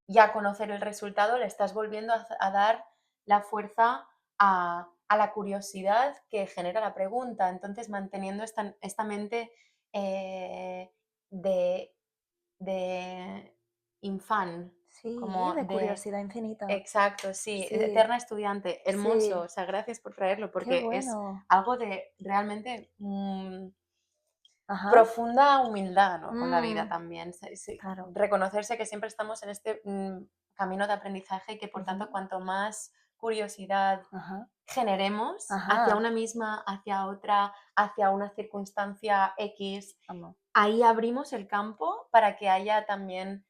ya conocer el resultado, le estás volviendo a dar la fuerza a la curiosidad que genera la pregunta. Entonces, manteniendo esta mente de, de infant, Sí, como de de... curiosidad infinita. Exacto, sí, Sí, eterna estudiante, hermoso, sí, o sea, gracias por traerlo, qué porque es bueno. algo de realmente Ajá. profunda humildad, ¿no? Con la vida Mm, también, claro. reconocerse que siempre estamos en este camino de aprendizaje y que por tanto Ujú. cuanto más curiosidad Ajá. generemos hacia Ajá. una misma, hacia otra, hacia una circunstancia X, Amo, ahí abrimos el campo para que haya también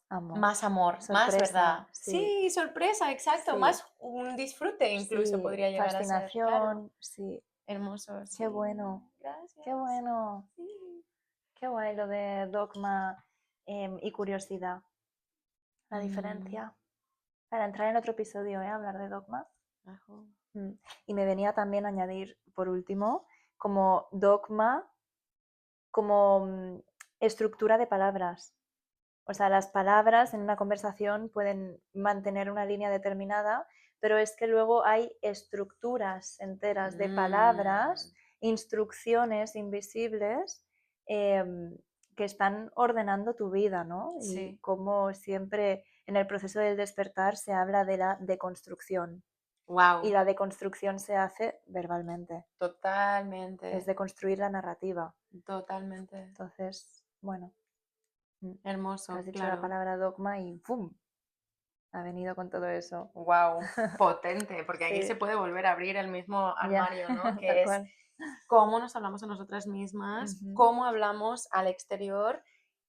amo. más amor, más verdad. Sorpresa, sí, Sí, sorpresa, exacto, sí, más un disfrute incluso sí. podría llegar a ser, claro. Fascinación, sí. Hermoso, Qué sí. bueno, qué Gracias. bueno. Sí. Qué guay lo de dogma y curiosidad. La Mm, diferencia. Para entrar en otro episodio, ¿eh? Hablar de dogma. ajo. Mm. Y me venía también a añadir, por último, como dogma, como estructura de palabras. O sea, las palabras en una conversación pueden mantener una línea determinada, pero es que luego hay estructuras enteras de palabras, Mm, instrucciones invisibles que están ordenando tu vida, ¿no? Y sí, como siempre en el proceso del despertar se habla de la deconstrucción. Y wow, la deconstrucción se hace verbalmente, es totalmente, deconstruir la narrativa. totalmente. Entonces, bueno, has Hermoso, dicho la claro. palabra dogma y ¡pum! Ha venido con todo eso. Wow, potente, porque aquí se Sí, puede volver a abrir el mismo ya, armario, ¿no? tal Que es cual. cómo nos hablamos a nosotras mismas, Ujú. cómo hablamos al exterior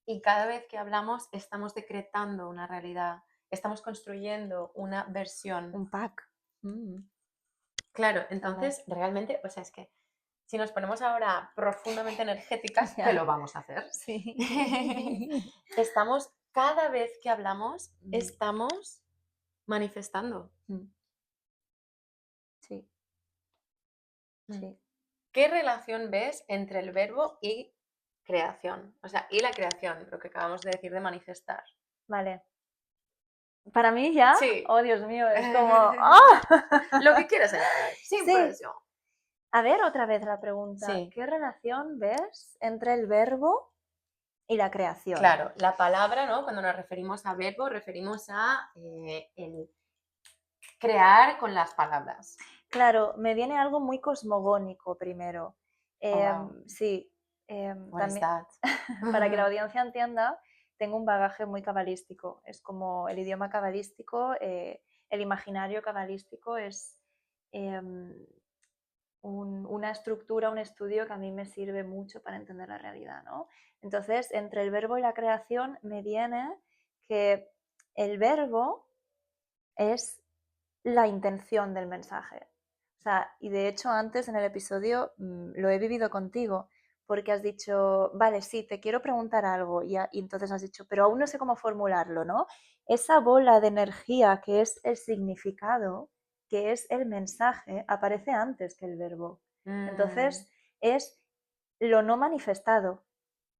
y cada vez que hablamos estamos decretando una realidad, estamos construyendo una versión. Un pack. Claro, Qué guay. entonces realmente, o sea, es que si nos ponemos ahora profundamente energéticas, que Ya, lo vamos a hacer, sí. estamos, cada vez que hablamos, Mm, estamos manifestando. mm, sí, Mm. sí. ¿Qué relación ves entre el verbo y creación? O sea, y la creación, lo que acabamos de decir de manifestar. Vale. Para mí ya, Sí. oh Dios mío, es como, ¡ah! Lo que quieras añadir, sin Sí. presión. A ver, otra vez la pregunta. Sí, ¿Qué relación ves entre el verbo y la creación? claro, la palabra, ¿no? Cuando nos referimos a verbo, referimos a el crear con las palabras. Claro, me viene algo muy cosmogónico primero. Oh, wow. Sí, What is También, that? para que la audiencia entienda, tengo un bagaje muy cabalístico. Es como el idioma cabalístico, el imaginario cabalístico es em, una estructura, un estudio que a mí me sirve mucho para entender la realidad, ¿no? Entonces, entre el verbo y la creación me viene que el verbo es la intención del mensaje. O sea, y de hecho antes en el episodio lo he vivido contigo, porque has dicho, vale, sí, te quiero preguntar algo, y entonces has dicho, pero aún no sé cómo formularlo, ¿no? Esa bola de energía que es el significado, que es el mensaje, aparece antes que el verbo. Entonces, es lo no manifestado,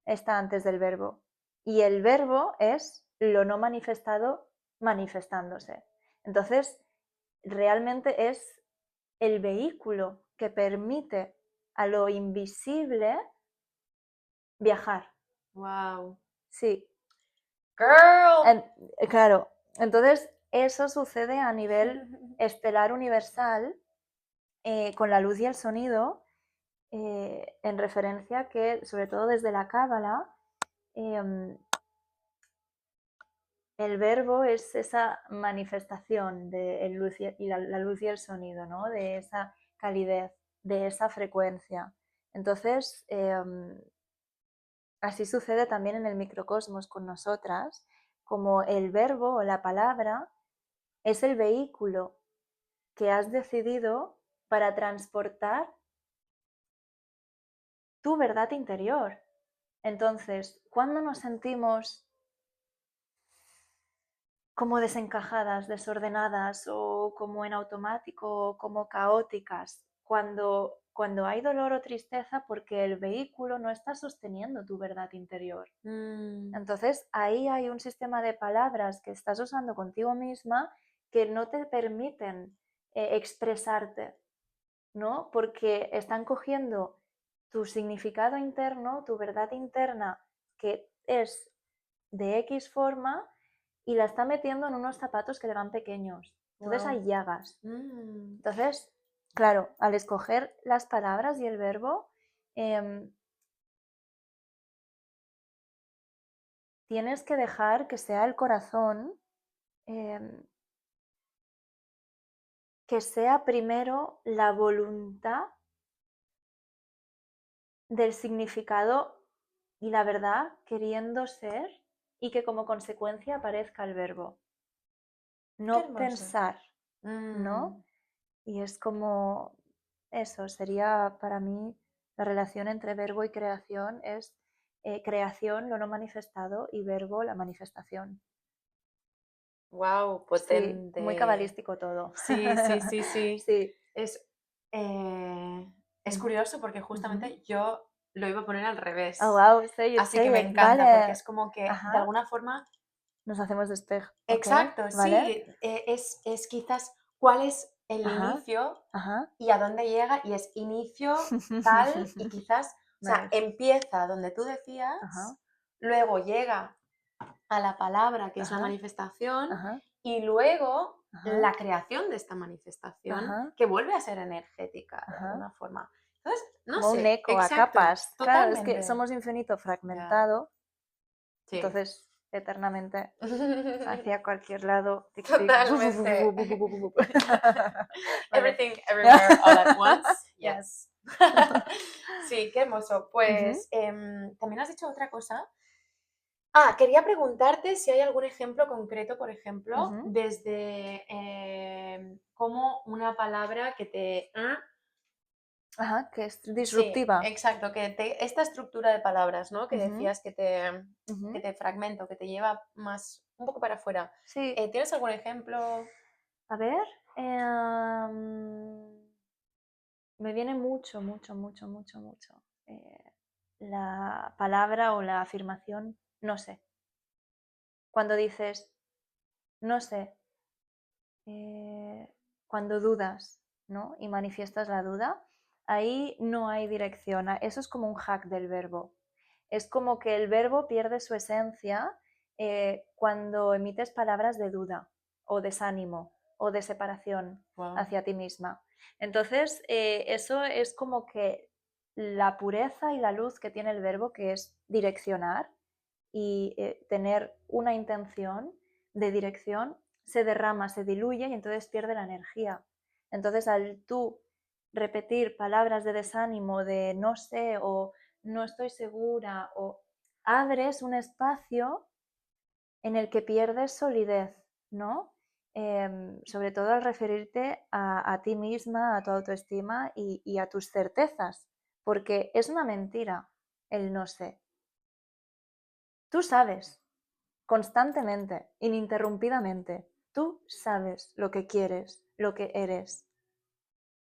está antes del verbo. Y el verbo es lo no manifestado manifestándose. Entonces, realmente es el vehículo que permite a lo invisible viajar. Wow. Sí. Girl. Claro, entonces eso sucede a nivel estelar universal con la luz y el sonido, en referencia que, sobre todo desde la Cábala, el verbo es esa manifestación de la luz y el sonido, ¿no? De esa calidez, de esa frecuencia. Entonces, así sucede también en el microcosmos con nosotras, como el verbo o la palabra es el vehículo que has decidido para transportar tu verdad interior. Entonces, cuando nos sentimos como desencajadas, desordenadas o como en automático o como caóticas, cuando hay dolor o tristeza porque el vehículo no está sosteniendo tu verdad interior. Entonces ahí hay un sistema de palabras que estás usando contigo misma que no te permiten expresarte, ¿no? Porque están cogiendo tu significado interno, tu verdad interna, que es de X forma, y la está metiendo en unos zapatos que le van pequeños. Entonces Wow. hay llagas. Entonces, claro, al escoger las palabras y el verbo, tienes que dejar que sea el corazón, que sea primero la voluntad del significado y la verdad queriendo ser, y que como consecuencia aparezca el verbo. Qué No hermoso. pensar, ¿no? Y es como eso, sería para mí la relación entre verbo y creación es creación, lo no manifestado, y verbo, la manifestación. Wow, Sí, muy potente. cabalístico todo. Sí, sí, sí, sí. Sí. Es, es Mm. curioso porque Ujú. justamente yo lo iba a poner al Oh, revés. wow, say it, Así que say me it. encanta porque Vale. es como que de Ajá. alguna forma, Nos hacemos de espejo. Ok, exacto, vale. sí, es quizás cuál es el Ajá. inicio Ajá. y a dónde llega y es inicio tal y quizás, o sea, Nice. empieza donde tú Ajá. decías, luego llega a la palabra, que es la Ajá. manifestación, Ajá. y luego Ajá. la creación de esta manifestación, Ajá. que vuelve a ser energética de Ajá. alguna forma. Entonces, no Como un sé, eco a exacto, capas. Claro, es que totalmente. somos infinito Ya, fragmentado, sí. entonces eternamente hacia cualquier lado. Tic, tic. Totalmente. Vale. Everything, everywhere, all at once. Yes. Yes. Sí, qué hermoso. Ujú, Pues también has dicho otra cosa. Quería preguntarte si hay algún ejemplo concreto, por ejemplo, ujú. desde cómo una palabra que te... Ajá, que es Sí, disruptiva. exacto, esta estructura de palabras, ¿no? Que Ujú, decías que ujú. te fragmenta, que te lleva más, un poco para afuera. Sí, ¿Tienes algún ejemplo? a ver. Me viene mucho, mucho, mucho, mucho, mucho la palabra o la afirmación no sé. Cuando dices no sé, cuando dudas, ¿no? Y manifiestas la duda, ahí no hay dirección. Eso es como un hack del verbo. Es como que el verbo pierde su esencia cuando emites palabras de duda o desánimo o de separación Wow. hacia ti misma. Entonces, eso es como que la pureza y la luz que tiene el verbo, que es direccionar y tener una intención de dirección, se derrama, se diluye y entonces pierde la energía. Entonces, al tú repetir palabras de desánimo, de no sé o no estoy segura, o abres un espacio en el que pierdes solidez, ¿no? Sobre todo al referirte a ti misma, a tu autoestima y a tus certezas, porque es una mentira el no sé. Tú sabes, constantemente, ininterrumpidamente, tú sabes lo que quieres, lo que eres,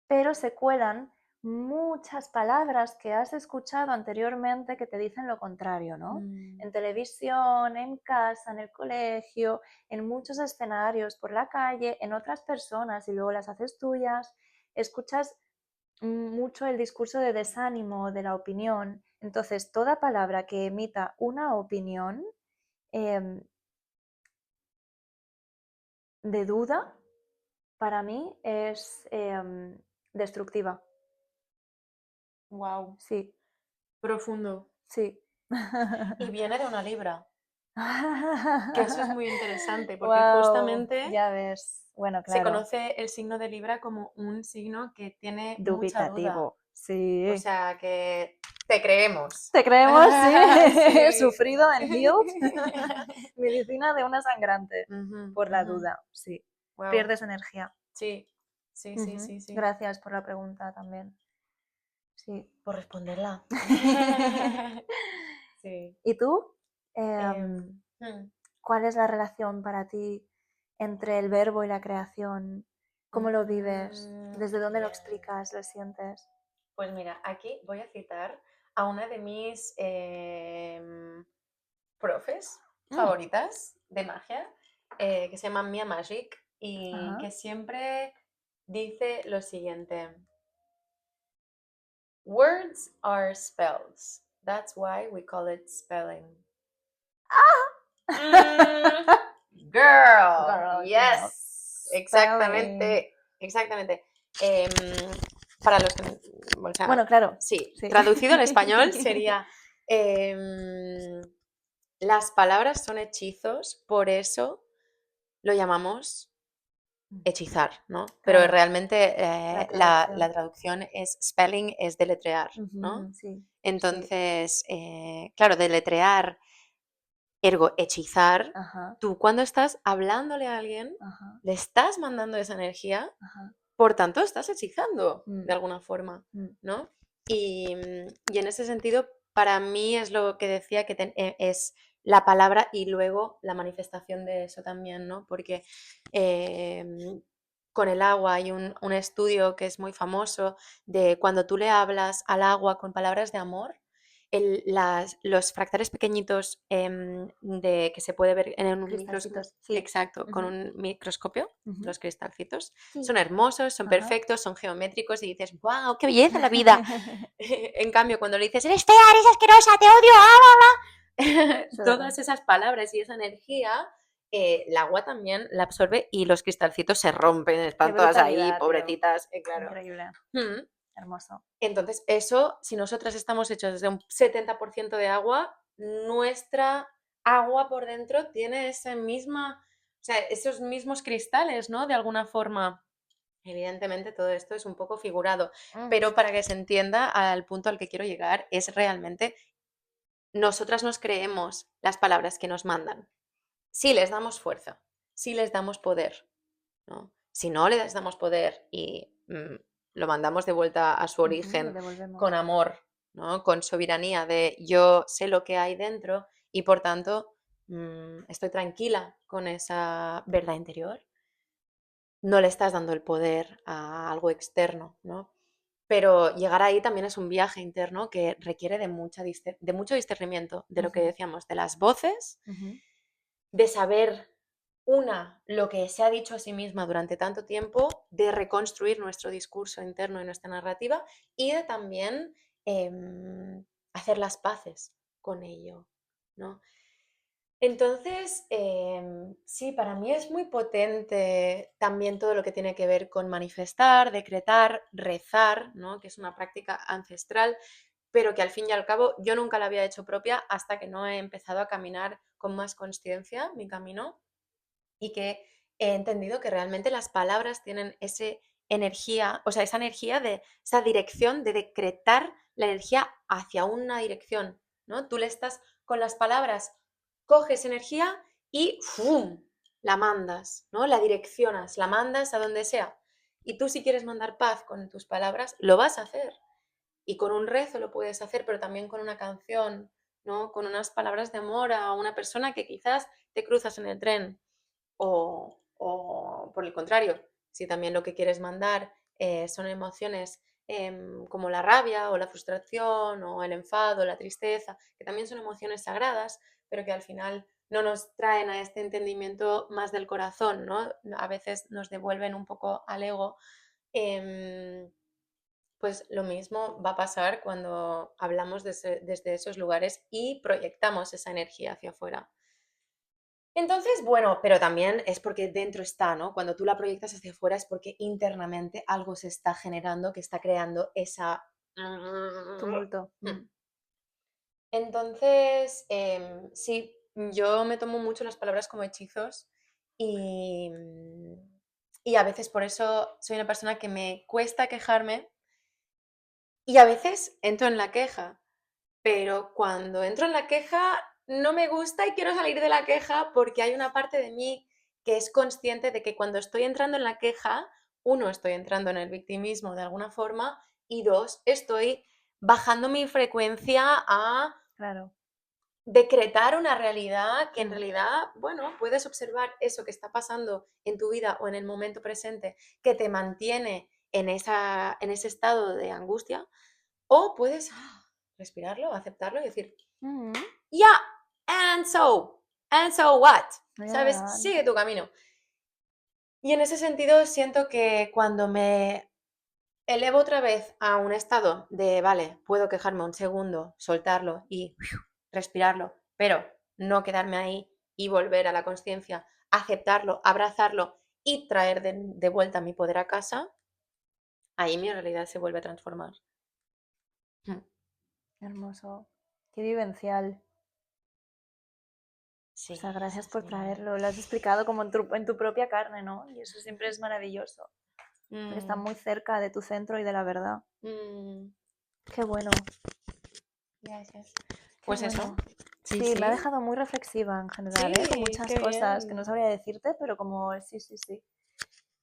pero se cuelan muchas palabras que has escuchado anteriormente que te dicen lo contrario, ¿no? En televisión, en casa, en el colegio, en muchos escenarios, por la calle, en otras personas y luego las haces tuyas. Escuchas mucho el discurso de desánimo, de la opinión. Entonces, toda palabra que emita una opinión em, de duda, para mí es destructiva. Wow, Sí, profundo. sí. Y viene de una libra, que eso es muy interesante, porque Wow, justamente ya ves. Bueno, se claro, conoce el signo de Libra como un signo que tiene mucha duda. dubitativo. O Sí. sea que te creemos. ¿Te creemos? Sí. Sí. Sufrido en Healed. Medicina de una sangrante. Ujú, Por la ujú. duda, sí. Wow. Pierdes energía. Sí, sí, sí, Ujú. sí, sí. Gracias por la pregunta también. Sí. Por responderla. Sí. ¿Y tú? Hmm, ¿Cuál es la relación para ti entre el verbo y la creación? ¿Cómo lo vives? ¿Desde dónde lo explicas, lo sientes? Pues mira, aquí voy a citar a una de mis profes Mm, favoritas de magia, que se llama Mia Magic, y ajá. que siempre dice lo siguiente: Words are spells. That's why we call it spelling. Mm, girl, Girl, yes. yes, Spelling. exactamente, exactamente. Em, para los que, o sea, Bueno, claro. sí, Sí. traducido al español sería, em, las palabras son hechizos, por eso lo llamamos hechizar, ¿no? Pero Claro, realmente la la traducción. traducción es spelling, es deletrear, ¿no? Ujú, sí, sí. Entonces, claro, deletrear, ergo hechizar, Ajá, tú cuando estás hablándole a alguien, ajá, le estás mandando esa energía, ajá. por tanto estás hechizando Mm, de alguna forma, mm. ¿no? Y en ese sentido, para mí es lo que decía que es la palabra y luego la manifestación de eso también, ¿no? Porque con el agua hay un estudio que es muy famoso de cuando tú le hablas al agua con palabras de amor, los fractales pequeñitos que se puede ver en un Cristalcitos, sí. exacto, con Ujú, un microscopio, ujú. los cristalcitos, Sí. son hermosos, son Ajá. perfectos, son geométricos y dices, ¡wow, qué belleza la vida! En cambio, cuando le dices, eres fea, eres asquerosa, te odio, Se todas derrama. esas palabras y esa energía, el agua también la absorbe y los cristalcitos se rompen, Qué están todas ahí, brutalidad, tío. pobrecitas, claro. Increíble. Mm. Hermoso. Entonces, eso, si nosotras estamos hechos de un 70% de agua, nuestra agua por dentro tiene esa misma, o sea, esos mismos cristales, ¿no? De alguna forma. Evidentemente todo esto es un poco figurado, Mm, pero para que se entienda al punto al que quiero llegar es realmente nosotras nos creemos las palabras que nos mandan. Si les damos fuerza, si les damos poder, ¿no? Si no les damos poder y lo mandamos de vuelta a su ujú, lo origen con devolvemos. amor, ¿no? Con soberanía de yo sé lo que hay dentro y por tanto estoy tranquila con esa verdad interior, no le estás dando el poder a algo externo, ¿no? Pero llegar ahí también es un viaje interno que requiere de mucho discernimiento, de lo que Ujú, decíamos, de las voces, ujú. de saber, una, lo que se ha dicho a sí misma durante tanto tiempo, de reconstruir nuestro discurso interno y nuestra narrativa y de también hacer las paces con ello, ¿no? Entonces, sí, para mí es muy potente también todo lo que tiene que ver con manifestar, decretar, rezar, ¿no? Que es una práctica ancestral, pero que al fin y al cabo yo nunca la había hecho propia hasta que no he empezado a caminar con más consciencia mi camino y que he entendido que realmente las palabras tienen esa energía, o sea, esa energía de esa dirección de decretar la energía hacia una dirección, ¿no? Tú le estás con las palabras, coges energía y ¡fum! La mandas, ¿no? La direccionas, la mandas a donde sea. Y tú si quieres mandar paz con tus palabras, lo vas a hacer. Y con un rezo lo puedes hacer, pero también con una canción, ¿no? Con unas palabras de amor a una persona que quizás te cruzas en el tren o por el contrario, si también lo que quieres mandar son emociones como la rabia o la frustración o el enfado, la tristeza, que también son emociones sagradas, pero que al final no nos traen a este entendimiento más del corazón, ¿no? A veces nos devuelven un poco al ego. em, pues lo mismo va a pasar cuando hablamos desde esos lugares y proyectamos esa energía hacia afuera. Entonces, bueno, pero también es porque dentro está, ¿no? Cuando tú la proyectas hacia afuera es porque internamente algo se está generando que está creando esa... Tumulto. Mm. Entonces, sí, yo me tomo mucho las palabras como hechizos y, y a veces por eso soy una persona que me cuesta quejarme y a veces entro en la queja. Pero cuando entro en la queja, no me gusta y quiero salir de la queja porque hay una parte de mí que es consciente de que cuando estoy entrando en la queja, uno, estoy entrando en el victimismo de alguna forma y dos, estoy bajando mi frecuencia a Claro. decretar una realidad que en Mm. realidad, bueno, puedes observar eso que está pasando en tu vida o en el momento presente que te mantiene en ese estado de angustia o puedes respirarlo, aceptarlo y decir, Mm. ya, and so what? ¿Sabes? Yeah. Sigue tu camino. Y en ese sentido siento que cuando me elevo otra vez a un estado de, vale, puedo quejarme un segundo, soltarlo y respirarlo, pero no quedarme ahí y volver a la conciencia, aceptarlo, abrazarlo y traer de vuelta mi poder a casa, ahí mi realidad se vuelve a transformar. Mm. Hermoso. Qué vivencial. O Sí, sea, sí, gracias por sí. traerlo. Lo has explicado como en tu propia carne, ¿no? Y eso siempre es maravilloso. Porque está Mm, muy cerca de tu centro y de la verdad. mm, Qué bueno, gracias. qué Pues eso, bueno. sí, Sí, me ha sí, dejado muy reflexiva en general, ¿eh? Con sí, muchas qué cosas que no bien. sabría decirte, pero como sí, sí, sí.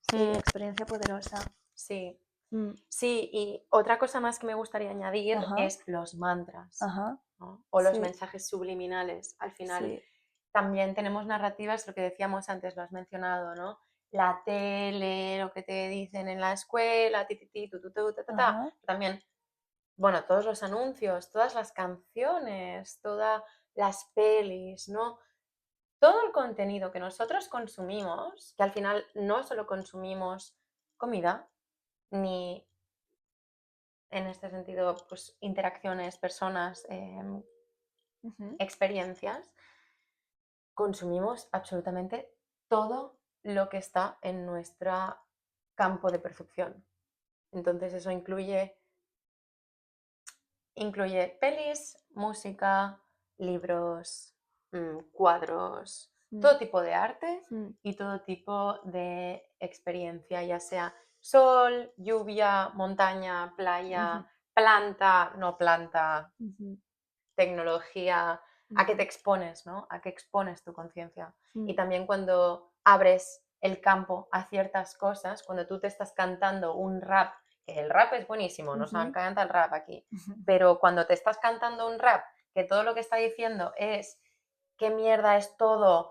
Sí, Mm, experiencia poderosa. sí, Mm. sí, y otra cosa más que me gustaría añadir Ajá, es los mantras, ajá. ¿no? O los Sí, mensajes subliminales. Al final sí. también tenemos narrativas, lo que decíamos antes, lo has mencionado, ¿no? La tele, lo que te dicen en la escuela, ti, ti, ti, tu, ta, ta, ta. Ajá. También, bueno, todos los anuncios, todas las canciones, todas las pelis, ¿no? Todo el contenido que nosotros consumimos, que al final no solo consumimos comida, ni en este sentido, pues interacciones, personas, Ujú. experiencias, consumimos absolutamente todo lo que está en nuestro campo de percepción. Entonces eso incluye pelis, música, libros, cuadros, Mm, todo tipo de arte mm, y todo tipo de experiencia, ya sea sol, lluvia, montaña, ujú, playa, planta, no planta, ujú, tecnología, a qué te ujú, expones, ¿no? A qué expones tu conciencia. mm, Y también cuando abres el campo a ciertas cosas, cuando tú te estás cantando un rap, que el rap es buenísimo, nos ujú, encanta el rap aquí, ujú, pero cuando te estás cantando un rap que todo lo que está diciendo es qué mierda es todo,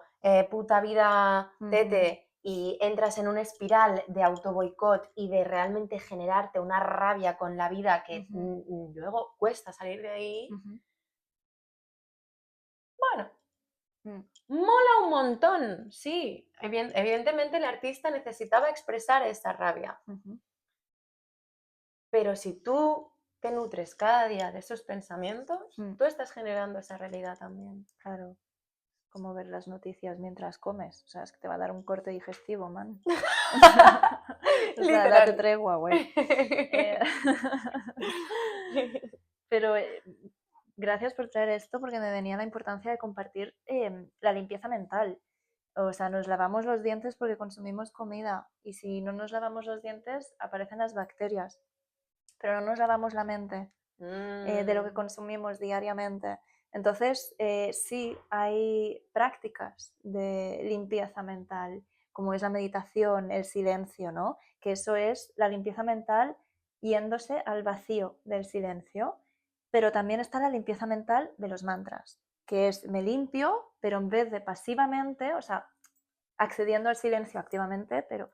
puta vida ujú, tete, y entras en una espiral de auto boicot y de realmente generarte una rabia con la vida que ujú, luego cuesta salir de ahí, ujú, bueno, mm, mola un montón, sí. Evidentemente el artista necesitaba expresar esa rabia, ujú. pero si tú te nutres cada día de esos pensamientos, Mm, tú estás generando esa realidad también. claro. como ver las noticias mientras comes. O sea, es que te va a dar un corte digestivo, man. O sea, date Literal. tregua, güey. Pero gracias por traer esto porque me venía la importancia de compartir la limpieza mental. O sea, nos lavamos los dientes porque consumimos comida y si no nos lavamos los dientes aparecen las bacterias, pero no nos lavamos la mente de lo que consumimos diariamente. Entonces, sí hay prácticas de limpieza mental, como es la meditación, el silencio, ¿no? Que eso es la limpieza mental yéndose al vacío del silencio, pero también está la limpieza mental de los mantras, que es me limpio, pero en vez de pasivamente, o sea, accediendo al silencio activamente, pero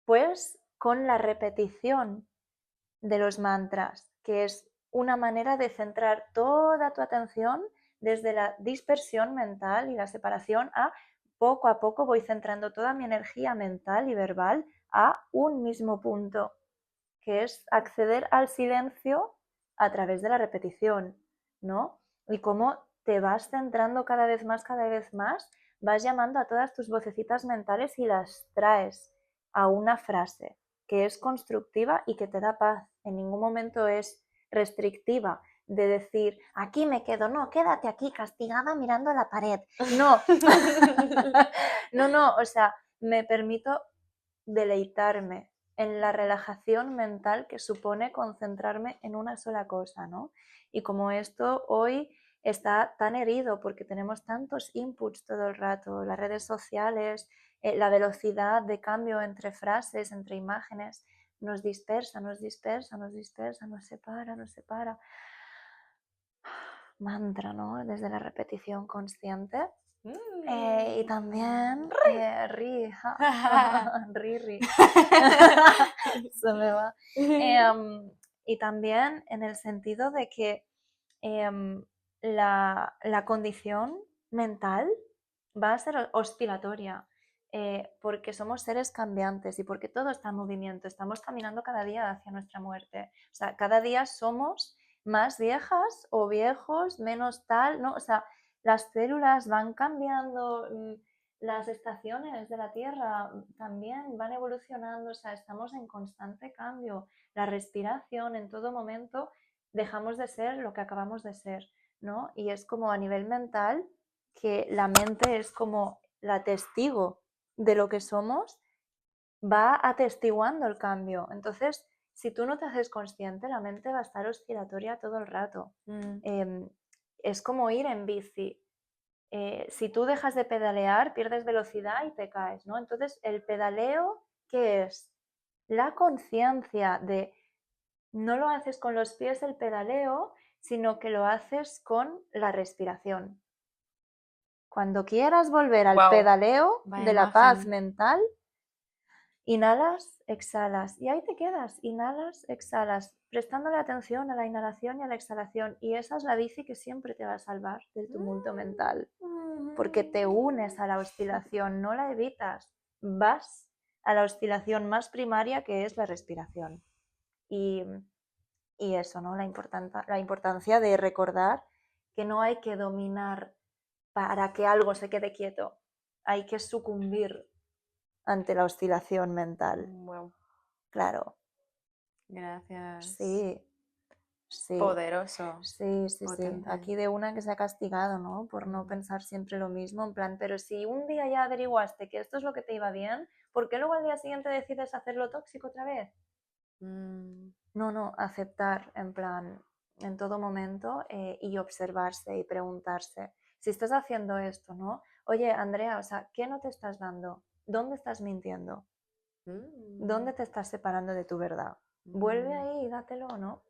pues con la repetición de los mantras, que es una manera de centrar toda tu atención desde la dispersión mental y la separación a poco voy centrando toda mi energía mental y verbal a un mismo punto, que es acceder al silencio a través de la repetición, ¿no? Y cómo te vas centrando cada vez más, vas llamando a todas tus vocecitas mentales y las traes a una frase que es constructiva y que te da paz. En ningún momento es restrictiva de decir, aquí me quedo, no, quédate aquí castigada mirando la pared. No, no, o sea, me permito deleitarme en la relajación mental que supone concentrarme en una sola cosa, ¿no? Y como esto hoy está tan herido porque tenemos tantos inputs todo el rato, las redes sociales, la velocidad de cambio entre frases, entre imágenes, nos dispersa, nos separa. Mantra, ¿no? Desde la repetición consciente. Y también ri, se me va. Y también en el sentido de que la condición mental va a ser oscilatoria, porque somos seres cambiantes y porque todo está en movimiento, estamos caminando cada día hacia nuestra muerte. O sea, cada día somos más viejas o viejos, menos tal, ¿no? O sea, las células van cambiando, las estaciones de la Tierra también van evolucionando, o sea, estamos en constante cambio. La respiración en todo momento dejamos de ser lo que acabamos de ser, ¿no? Y es como a nivel mental que la mente es como la testigo de lo que somos, va atestiguando el cambio. Entonces, si tú no te haces consciente, la mente va a estar oscilatoria todo el rato. Es como ir en bici. Si tú dejas de pedalear, pierdes velocidad y te caes, ¿no? Entonces, el pedaleo, ¿qué es? La conciencia de no lo haces con los pies el pedaleo, sino que lo haces con la respiración. Cuando quieras volver al pedaleo de la paz mental, inhalas, exhalas y ahí te quedas, inhalas, exhalas, prestándole atención a la inhalación y a la exhalación, y esa es la bici que siempre te va a salvar del tumulto mental, porque te unes a la oscilación, no la evitas, vas a la oscilación más primaria que es la respiración. Y eso, ¿no? La importancia de recordar que no hay que dominar para que algo se quede quieto, hay que sucumbir ante la oscilación mental. Wow. Claro. Gracias. Sí. Poderoso. Sí. Aquí de una que se ha castigado, ¿no? Por no pensar siempre lo mismo, en plan, pero si un día ya averiguaste que esto es lo que te iba bien, ¿por qué luego al día siguiente decides hacerlo tóxico otra vez? No, aceptar en plan, en todo momento y observarse y preguntarse, si estás haciendo esto, ¿no? Oye, Andrea, o sea, ¿qué no te estás dando? ¿Dónde estás mintiendo? ¿Dónde te estás separando de tu verdad? Vuelve ahí y dátelo, ¿no?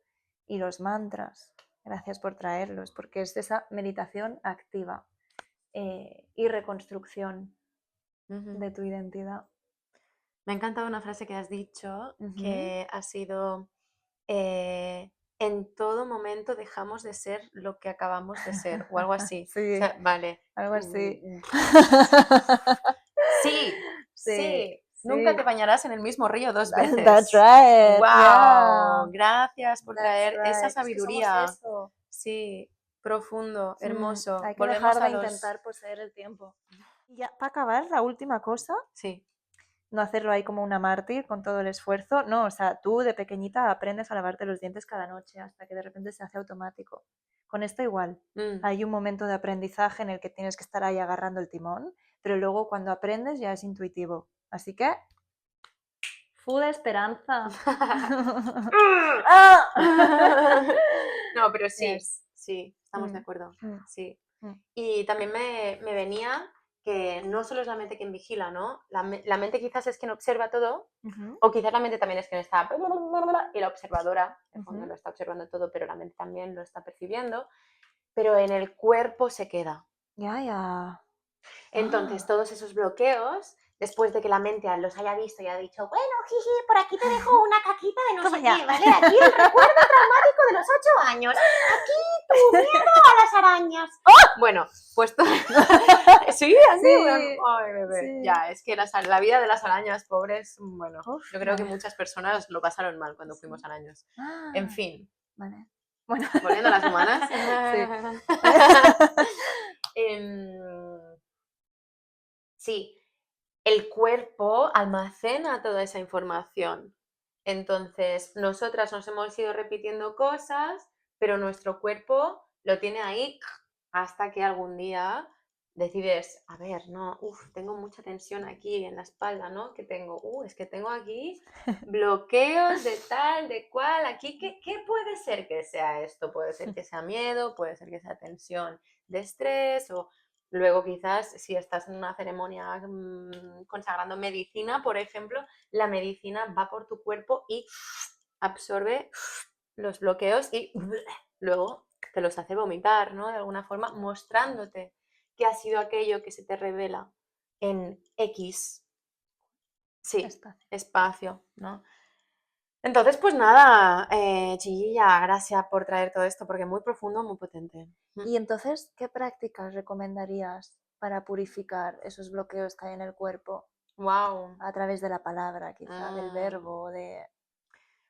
Y los mantras, gracias por traerlos, porque es esa meditación activa y reconstrucción de tu identidad. Me ha encantado una frase que has dicho, que ha sido, en todo momento dejamos de ser lo que acabamos de ser, o algo así. Sí, o sea, vale. algo así. Sí. Nunca te bañarás en el mismo río 2 veces. That's right. ¡Wow! Yeah. Gracias por That's traer esa right. sabiduría. Es que somos eso. Sí. profundo, hermoso. Hay que Volvemos dejar de a los... intentar poseer el tiempo. Y ya, para acabar, la última cosa, Sí. no hacerlo ahí como una mártir con todo el esfuerzo. No, o sea, tú de pequeñita aprendes a lavarte los dientes cada noche hasta que de repente se hace automático. Con esto igual. Mm. Hay un momento de aprendizaje en el que tienes que estar ahí agarrando el timón, pero luego cuando aprendes ya es intuitivo. Así que, full esperanza. No, pero sí, Yes. sí, estamos de acuerdo, Mm, sí. mm. Y también me venía que no solo es la mente quien vigila, ¿no? La mente quizás es quien observa todo, Ujú, o quizás la mente también es quien está... Y la observadora, en el fondo, ujú. lo está observando todo, pero la mente también lo está percibiendo, pero en el cuerpo se queda. Ya, ya. Entonces, todos esos bloqueos, después de que la mente los haya visto y haya dicho, bueno, jiji, por aquí te dejo una caquita de no Toma sé ya. qué, ¿vale? Aquí el recuerdo traumático de los 8 años. Aquí tu miedo a las arañas. Bueno, pues todo... Sí, así, Sí, bueno, ay, bebé. sí. Ya, es que la vida de las arañas pobres, bueno, Uf, yo creo que vale. muchas personas lo pasaron mal cuando Sí. fuimos arañas. Ah, En fin, vale. Bueno. volviendo a las humanas. Sí. Em, sí, el cuerpo almacena toda esa información. Entonces, nosotras nos hemos ido repitiendo cosas, pero nuestro cuerpo lo tiene ahí hasta que algún día decides, a ver, no, tengo mucha tensión aquí en la espalda, ¿no? Que tengo, es que tengo aquí bloqueos de tal, de cual, aquí, ¿qué puede ser que sea esto? Puede ser que sea miedo, puede ser que sea tensión de estrés o luego quizás si estás en una ceremonia consagrando medicina, por ejemplo, la medicina va por tu cuerpo y absorbe los bloqueos y luego te los hace vomitar, ¿no? De alguna forma, mostrándote que ha sido aquello que se te revela en X, sí, Espacio. espacio, ¿no? Entonces, pues nada, Chiquilla, gracias por traer todo esto porque es muy profundo, muy potente. Y entonces, ¿qué prácticas recomendarías para purificar esos bloqueos que hay en el cuerpo Wow. a través de la palabra, quizá, del verbo, de...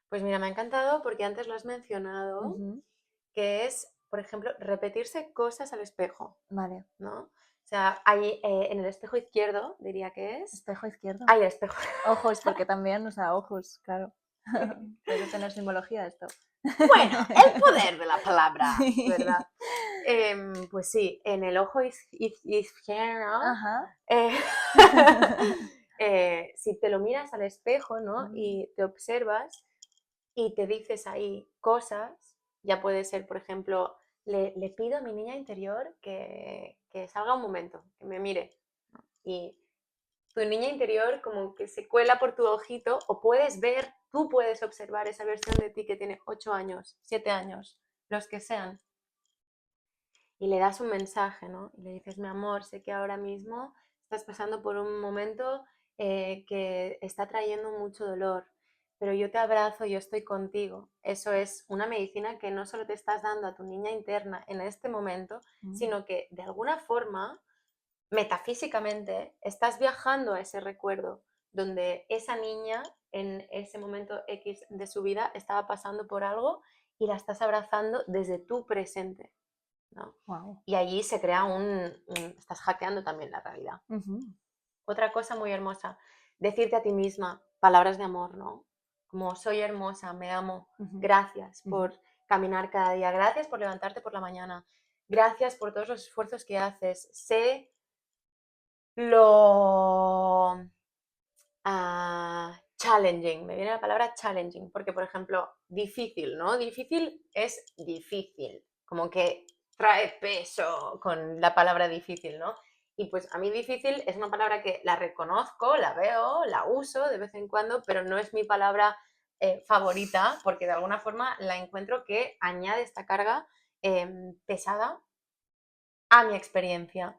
Pues mira, me ha encantado porque antes lo has mencionado, Ujú. que es, por ejemplo, repetirse cosas al espejo, Vale. ¿no? O sea, hay en el espejo izquierdo, diría que es. Espejo izquierdo. Ay, el espejo. Ojos, porque también, o sea, ojos, claro. Puede tener simbología esto. Bueno, el poder de la palabra, ¿verdad? Pues sí, en el ojo izquierdo, Ajá. eh, si te lo miras al espejo, ¿no? Y te observas y te dices ahí cosas, ya puede ser, por ejemplo, le pido a mi niña interior que salga un momento, que me mire. Y tu niña interior como que se cuela por tu ojito o puedes ver, tú puedes observar esa versión de ti que tiene 8 años, 7 años, los que sean. Y le das un mensaje, ¿no? Y le dices, mi amor, sé que ahora mismo estás pasando por un momento que está trayendo mucho dolor, pero yo te abrazo, yo estoy contigo. Eso es una medicina que no solo te estás dando a tu niña interna en este momento, sino que de alguna forma, metafísicamente, estás viajando a ese recuerdo donde esa niña en ese momento X de su vida estaba pasando por algo y la estás abrazando desde tu presente, ¿no? Wow. Y allí se crea estás hackeando también la realidad. Otra cosa muy hermosa, decirte a ti misma palabras de amor, ¿no? Como soy hermosa, me amo, gracias por caminar cada día, gracias por levantarte por la mañana, gracias por todos los esfuerzos que haces, sé lo challenging, me viene la palabra challenging, porque por ejemplo, difícil, ¿no? Difícil es difícil, como que trae peso con la palabra difícil, ¿no? Y pues a mí difícil es una palabra que la reconozco, la veo, la uso de vez en cuando, pero no es mi palabra favorita, porque de alguna forma la encuentro que añade esta carga pesada a mi experiencia.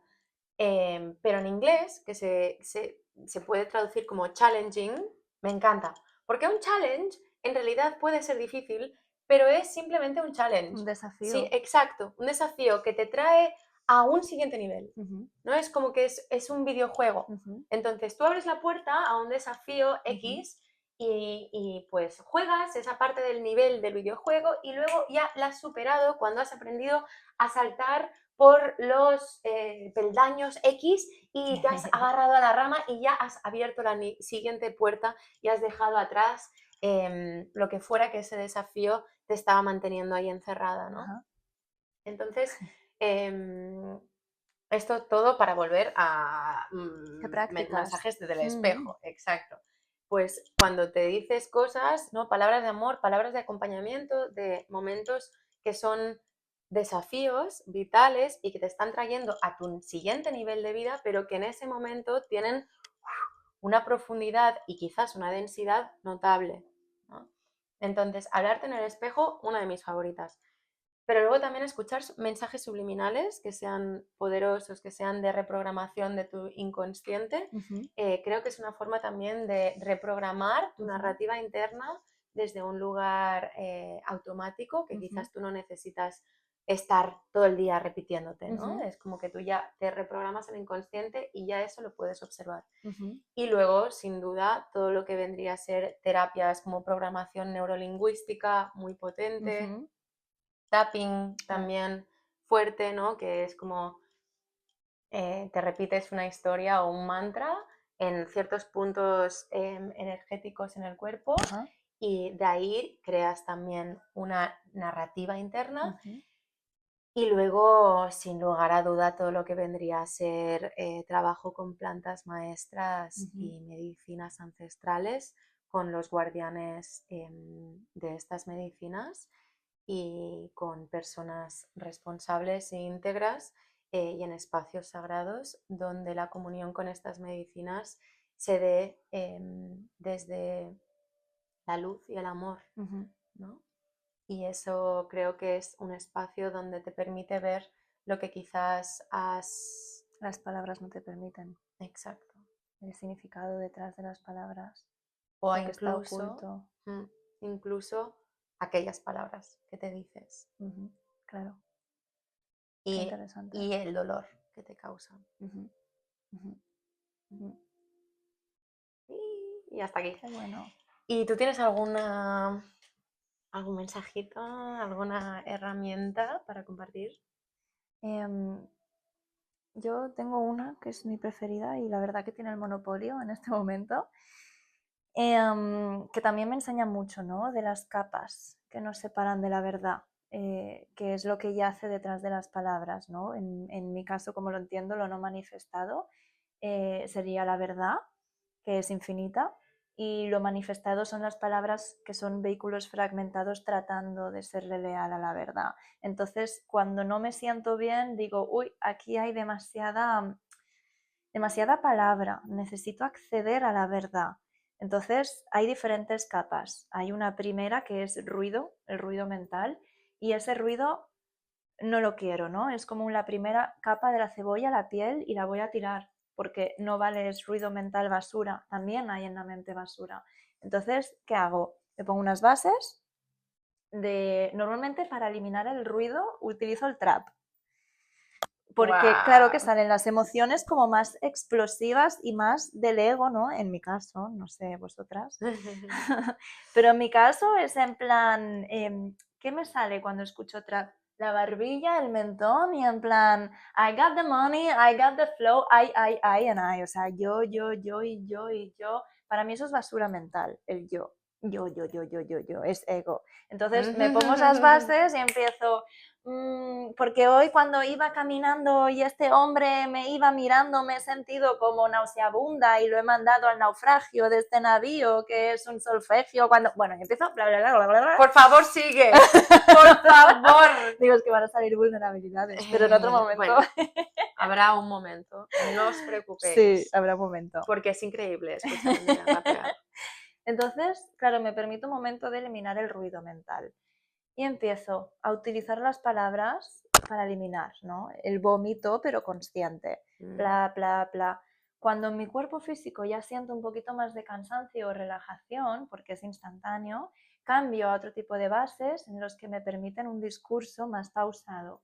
Pero en inglés, que se puede traducir como challenging, me encanta. Porque un challenge en realidad puede ser difícil, pero es simplemente un challenge. Un desafío. Sí, exacto. Un desafío que te trae a un siguiente nivel. ¿No? Es como que es un videojuego. Entonces tú abres la puerta a un desafío X y pues juegas esa parte del nivel del videojuego y luego ya la has superado cuando has aprendido a saltar por los peldaños X y te has agarrado a la rama y ya has abierto la siguiente puerta y has dejado atrás lo que fuera que ese desafío te estaba manteniendo ahí encerrada, ¿no? Ajá. Entonces, esto todo para volver a ¿Qué practicas? mensajes del espejo, exacto. Pues cuando te dices cosas, ¿no? Palabras de amor, palabras de acompañamiento, de momentos que son desafíos vitales y que te están trayendo a tu siguiente nivel de vida, pero que en ese momento tienen una profundidad y quizás una densidad notable, ¿no? Entonces, hablarte en el espejo, una de mis favoritas. Pero luego también escuchar mensajes subliminales que sean poderosos, que sean de reprogramación de tu inconsciente, creo que es una forma también de reprogramar tu narrativa interna desde un lugar automático que quizás tú no necesitas estar todo el día repitiéndote, ¿no? Es como que tú ya te reprogramas el inconsciente y ya eso lo puedes observar. Y luego, sin duda, todo lo que vendría a ser terapias como programación neurolingüística muy potente, tapping también fuerte, ¿no? Que es como te repites una historia o un mantra en ciertos puntos energéticos en el cuerpo y de ahí creas también una narrativa interna. Y luego, sin lugar a duda, todo lo que vendría a ser trabajo con plantas maestras y medicinas ancestrales con los guardianes de estas medicinas y con personas responsables e íntegras y en espacios sagrados donde la comunión con estas medicinas se dé desde la luz y el amor, ¿no? Y eso creo que es un espacio donde te permite ver lo que quizás has... Las palabras no te permiten. Exacto. El significado detrás de las palabras. O Lo que está incluso, oculto. incluso aquellas palabras que te dices Claro. Qué interesante. y el dolor que te causan. Y hasta aquí. Qué bueno. ¿Y tú tienes algún mensajito, alguna herramienta para compartir? Yo tengo una que es mi preferida y la verdad que tiene el monopolio en este momento, que también me enseña mucho, ¿no? De las capas que nos separan de la verdad, que es lo que yace detrás de las palabras, ¿no? En mi caso, como lo entiendo, lo no manifestado sería la verdad, que es infinita, y lo manifestado son las palabras que son vehículos fragmentados tratando de serle leal a la verdad. Entonces, cuando no me siento bien, digo, uy, aquí hay demasiada palabra, necesito acceder a la verdad. Entonces, hay diferentes capas. Hay una primera que es ruido, el ruido mental, y ese ruido no lo quiero, ¿no? Es como la primera capa de la cebolla, la piel, y la voy a tirar, porque no vale, es ruido mental basura, también hay en la mente basura. Entonces, ¿qué hago? Me pongo unas bases normalmente para eliminar el ruido utilizo el trap, porque claro que salen las emociones como más explosivas y más del ego, ¿no? En mi caso, no sé vosotras, pero en mi caso es en plan, ¿qué me sale cuando escucho trap? La barbilla, el mentón y en plan, I got the money, I got the flow, I, and I, o sea, yo, y yo, y yo. Para mí eso es basura mental, el yo, es ego. Entonces me pongo esas bases y empiezo, porque hoy cuando iba caminando y este hombre me iba mirando me he sentido como nauseabunda y lo he mandado al naufragio de este navío que es un solfegio cuando... Bueno, y empiezo... Bla, bla, bla, bla, bla, bla. Por favor, sigue. Por favor. Digo, es que van a salir vulnerabilidades, pero en otro momento... Bueno, habrá un momento, no os preocupéis. Sí, habrá un momento. Porque es increíble escucharme rapear. Entonces, claro, me permite un momento de eliminar el ruido mental. Y empiezo a utilizar las palabras para eliminar, ¿no? El vómito, pero consciente. Bla, bla, bla. Cuando en mi cuerpo físico ya siento un poquito más de cansancio o relajación, porque es instantáneo, cambio a otro tipo de bases en los que me permiten un discurso más pausado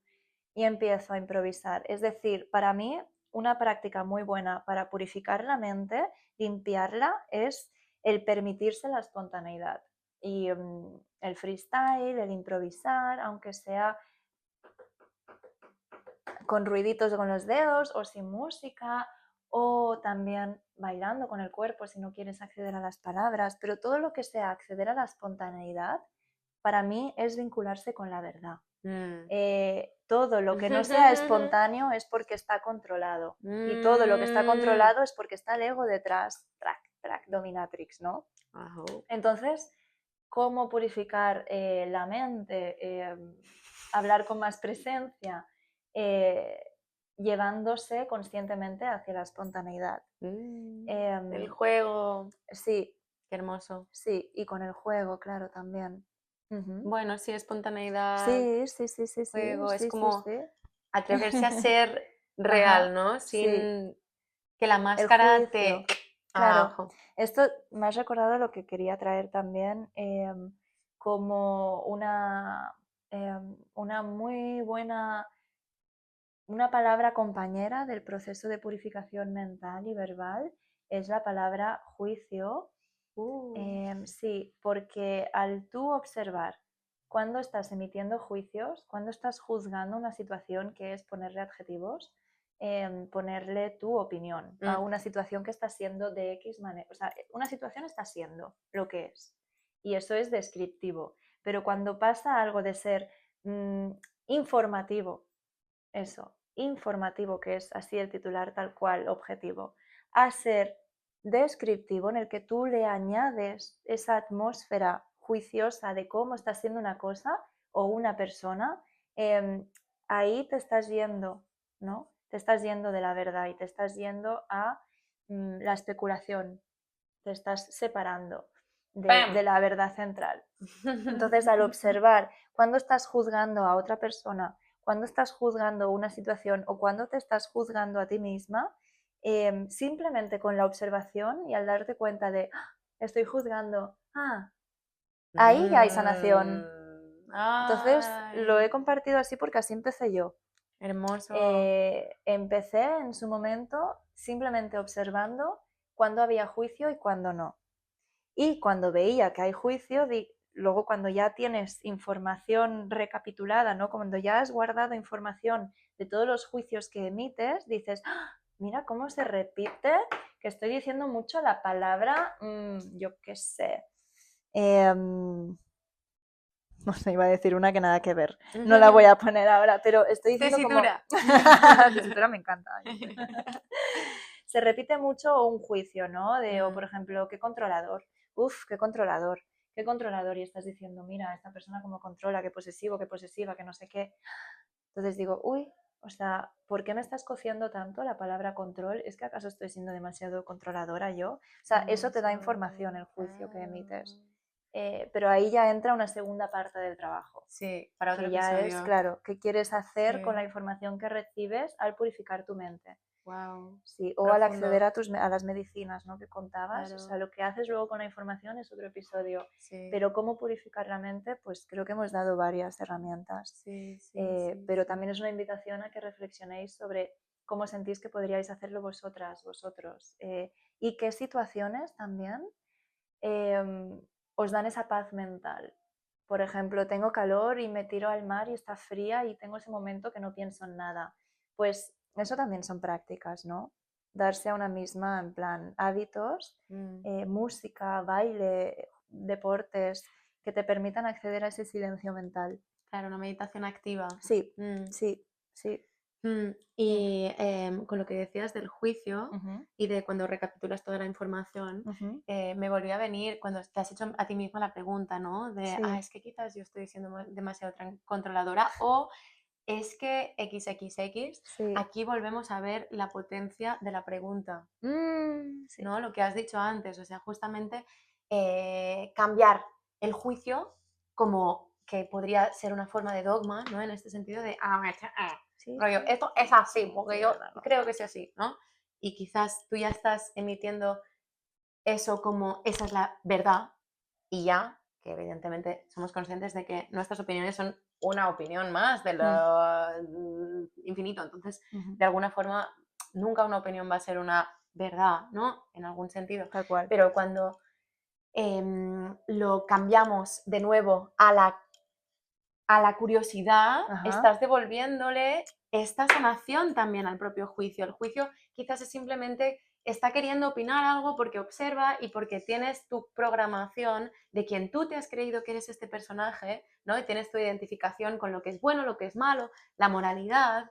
y empiezo a improvisar. Es decir, para mí, una práctica muy buena para purificar la mente, limpiarla, es el permitirse la espontaneidad y el freestyle, el improvisar, aunque sea con ruiditos con los dedos o sin música, o también bailando con el cuerpo si no quieres acceder a las palabras, pero todo lo que sea acceder a la espontaneidad, para mí es vincularse con la verdad. Todo lo que no sea espontáneo es porque está controlado, y todo lo que está controlado es porque está el ego detrás, track, dominatrix, ¿no? Entonces, ¿cómo purificar la mente? Hablar con más presencia, llevándose conscientemente hacia la espontaneidad. El juego, Sí, qué hermoso. sí, y con el juego, claro, también. Bueno, sí, espontaneidad, Sí, juego, es sí, como sí. atreverse a ser real, Ajá, ¿no? sí, Sin que la el máscara te... juicio. Claro, Ajo. esto me has recordado lo que quería traer también, como una muy buena, una palabra compañera del proceso de purificación mental y verbal es la palabra juicio. Sí, porque al tú observar cuando estás emitiendo juicios, cuando estás juzgando una situación, que es ponerle adjetivos, ponerle tu opinión a una situación que está siendo de X manera. O sea, una situación está siendo lo que es y eso es descriptivo. Pero cuando pasa algo de ser informativo, eso, informativo, que es así el titular tal cual, objetivo, a ser descriptivo, en el que tú le añades esa atmósfera juiciosa de cómo está siendo una cosa o una persona, ahí te estás yendo, ¿no? Te estás yendo de la verdad y te estás yendo a la especulación, te estás separando de la verdad central. Entonces, al observar cuando estás juzgando a otra persona, cuando estás juzgando una situación o cuando te estás juzgando a ti misma, simplemente con la observación y al darte cuenta de, estoy juzgando, ahí ya hay sanación. Entonces, lo he Ay, compartido así porque así empecé yo. hermoso. Empecé en su momento simplemente observando cuándo había juicio y cuándo no. Y cuando veía que hay juicio, luego cuando ya tienes información recapitulada, ¿no? Cuando ya has guardado información de todos los juicios que emites, dices, mira cómo se repite, que estoy diciendo mucho la palabra, yo qué sé. No sé, iba a decir una que nada que ver. No la voy a poner ahora, pero estoy diciendo como... Tesitura. Tesitura me encanta. Se repite mucho un juicio, ¿no? O por ejemplo, qué controlador. Uf, qué controlador. Qué controlador. Y estás diciendo, mira, esta persona como controla, qué posesivo, qué posesiva, que no sé qué. Entonces digo, uy, o sea, ¿por qué me estás cociendo tanto la palabra control? ¿Es que acaso estoy siendo demasiado controladora yo? O sea, eso te da información, el juicio que emites. Pero ahí ya entra una segunda parte del trabajo. Sí, para otro Que ya es, episodio. claro, qué quieres hacer Sí. con la información que recibes al purificar tu mente. Wow. Sí, o al Profundo. acceder a las medicinas, ¿no? Que contabas. Claro. O sea, lo que haces luego con la información es otro episodio. Sí. Pero cómo purificar la mente, pues creo que hemos dado varias herramientas. Sí, Pero también es una invitación a que reflexionéis sobre cómo sentís que podríais hacerlo vosotras, vosotros. Y qué situaciones también os dan esa paz mental. Por ejemplo, tengo calor y me tiro al mar y está fría y tengo ese momento que no pienso en nada. Pues eso también son prácticas, ¿no? Darse a una misma, en plan, hábitos, música, baile, deportes, que te permitan acceder a ese silencio mental. Claro, una meditación activa. Sí, sí, sí. Y con lo que decías del juicio Ujú, y de cuando recapitulas toda la información, ujú. me volvió a venir cuando te has hecho a ti misma la pregunta, ¿no? De, Sí. es que quizás yo estoy siendo demasiado controladora o es que XXX, Sí. aquí volvemos a ver la potencia de la pregunta, Sí. ¿no? Lo que has dicho antes, o sea, justamente cambiar el juicio como que podría ser una forma de dogma, ¿no? En este sentido de, Sí, rollo, sí. esto es así, porque Sí, yo no. creo que es así, ¿no? Y quizás tú ya estás emitiendo eso como esa es la verdad y ya, que evidentemente somos conscientes de que nuestras opiniones son una opinión más de lo infinito, entonces Ujú. de alguna forma nunca una opinión va a ser una verdad, ¿no? En algún sentido, Tal cual. pero cuando lo cambiamos de nuevo a la curiosidad, Ajá. estás devolviéndole esta sanación también al propio juicio. El juicio quizás es simplemente está queriendo opinar algo porque observa y porque tienes tu programación de quien tú te has creído que eres este personaje, ¿no? Y tienes tu identificación con lo que es bueno, lo que es malo, la moralidad,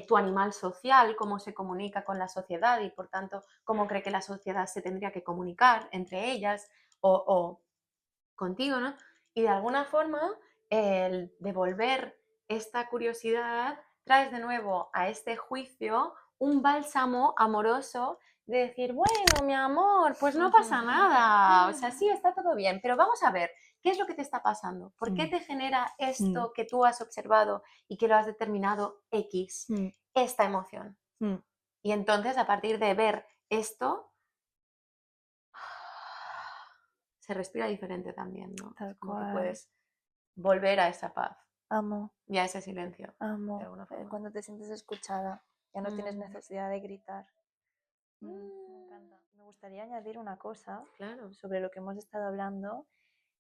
tu animal social, cómo se comunica con la sociedad y por tanto cómo cree que la sociedad se tendría que comunicar entre ellas o contigo, ¿no? Y de alguna forma, el devolver esta curiosidad, traes de nuevo a este juicio un bálsamo amoroso de decir, bueno, mi amor, pues no pasa nada, o sea, sí, está todo bien, pero vamos a ver, ¿qué es lo que te está pasando? ¿Por qué te genera esto que tú has observado y que lo has determinado X, esta emoción? Y entonces, a partir de ver esto, se respira diferente también, ¿no? Tal Como que cual. puedes volver a esa paz Amo, y a ese silencio, de amo. alguna forma. Cuando te sientes escuchada, ya no tienes Mm, necesidad de gritar. Me mm, encanta. Me gustaría añadir una cosa claro. sobre lo que hemos estado hablando,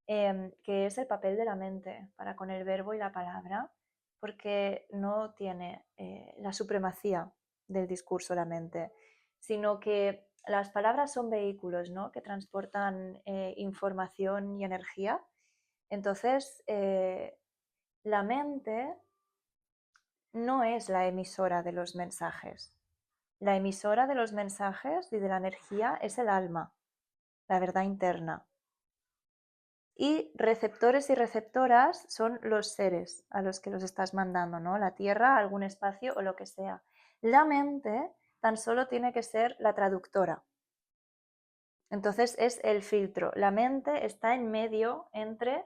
que es el papel de la mente para con el verbo y la palabra, porque no tiene la supremacía del discurso la mente, sino que las palabras son vehículos, ¿no? Que transportan información y energía. Entonces, la mente no es la emisora de los mensajes. La emisora de los mensajes y de la energía es el alma, la verdad interna. Y receptores y receptoras son los seres a los que los estás mandando, ¿no? La tierra, algún espacio o lo que sea. La mente tan solo tiene que ser la traductora. Entonces es el filtro. La mente está en medio entre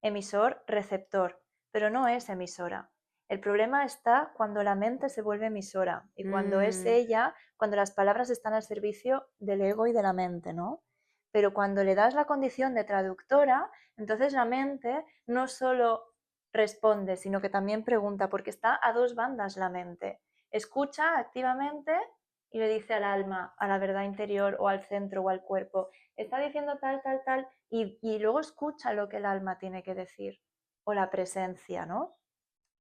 emisor-receptor, pero no es emisora. El problema está cuando la mente se vuelve emisora y cuando es ella, cuando las palabras están al servicio del ego y de la mente, ¿no? Pero cuando le das la condición de traductora, entonces la mente no solo responde, sino que también pregunta, porque está a dos bandas la mente. Escucha activamente y le dice al alma, a la verdad interior o al centro o al cuerpo, está diciendo tal, tal, tal, y luego escucha lo que el alma tiene que decir o la presencia, ¿no?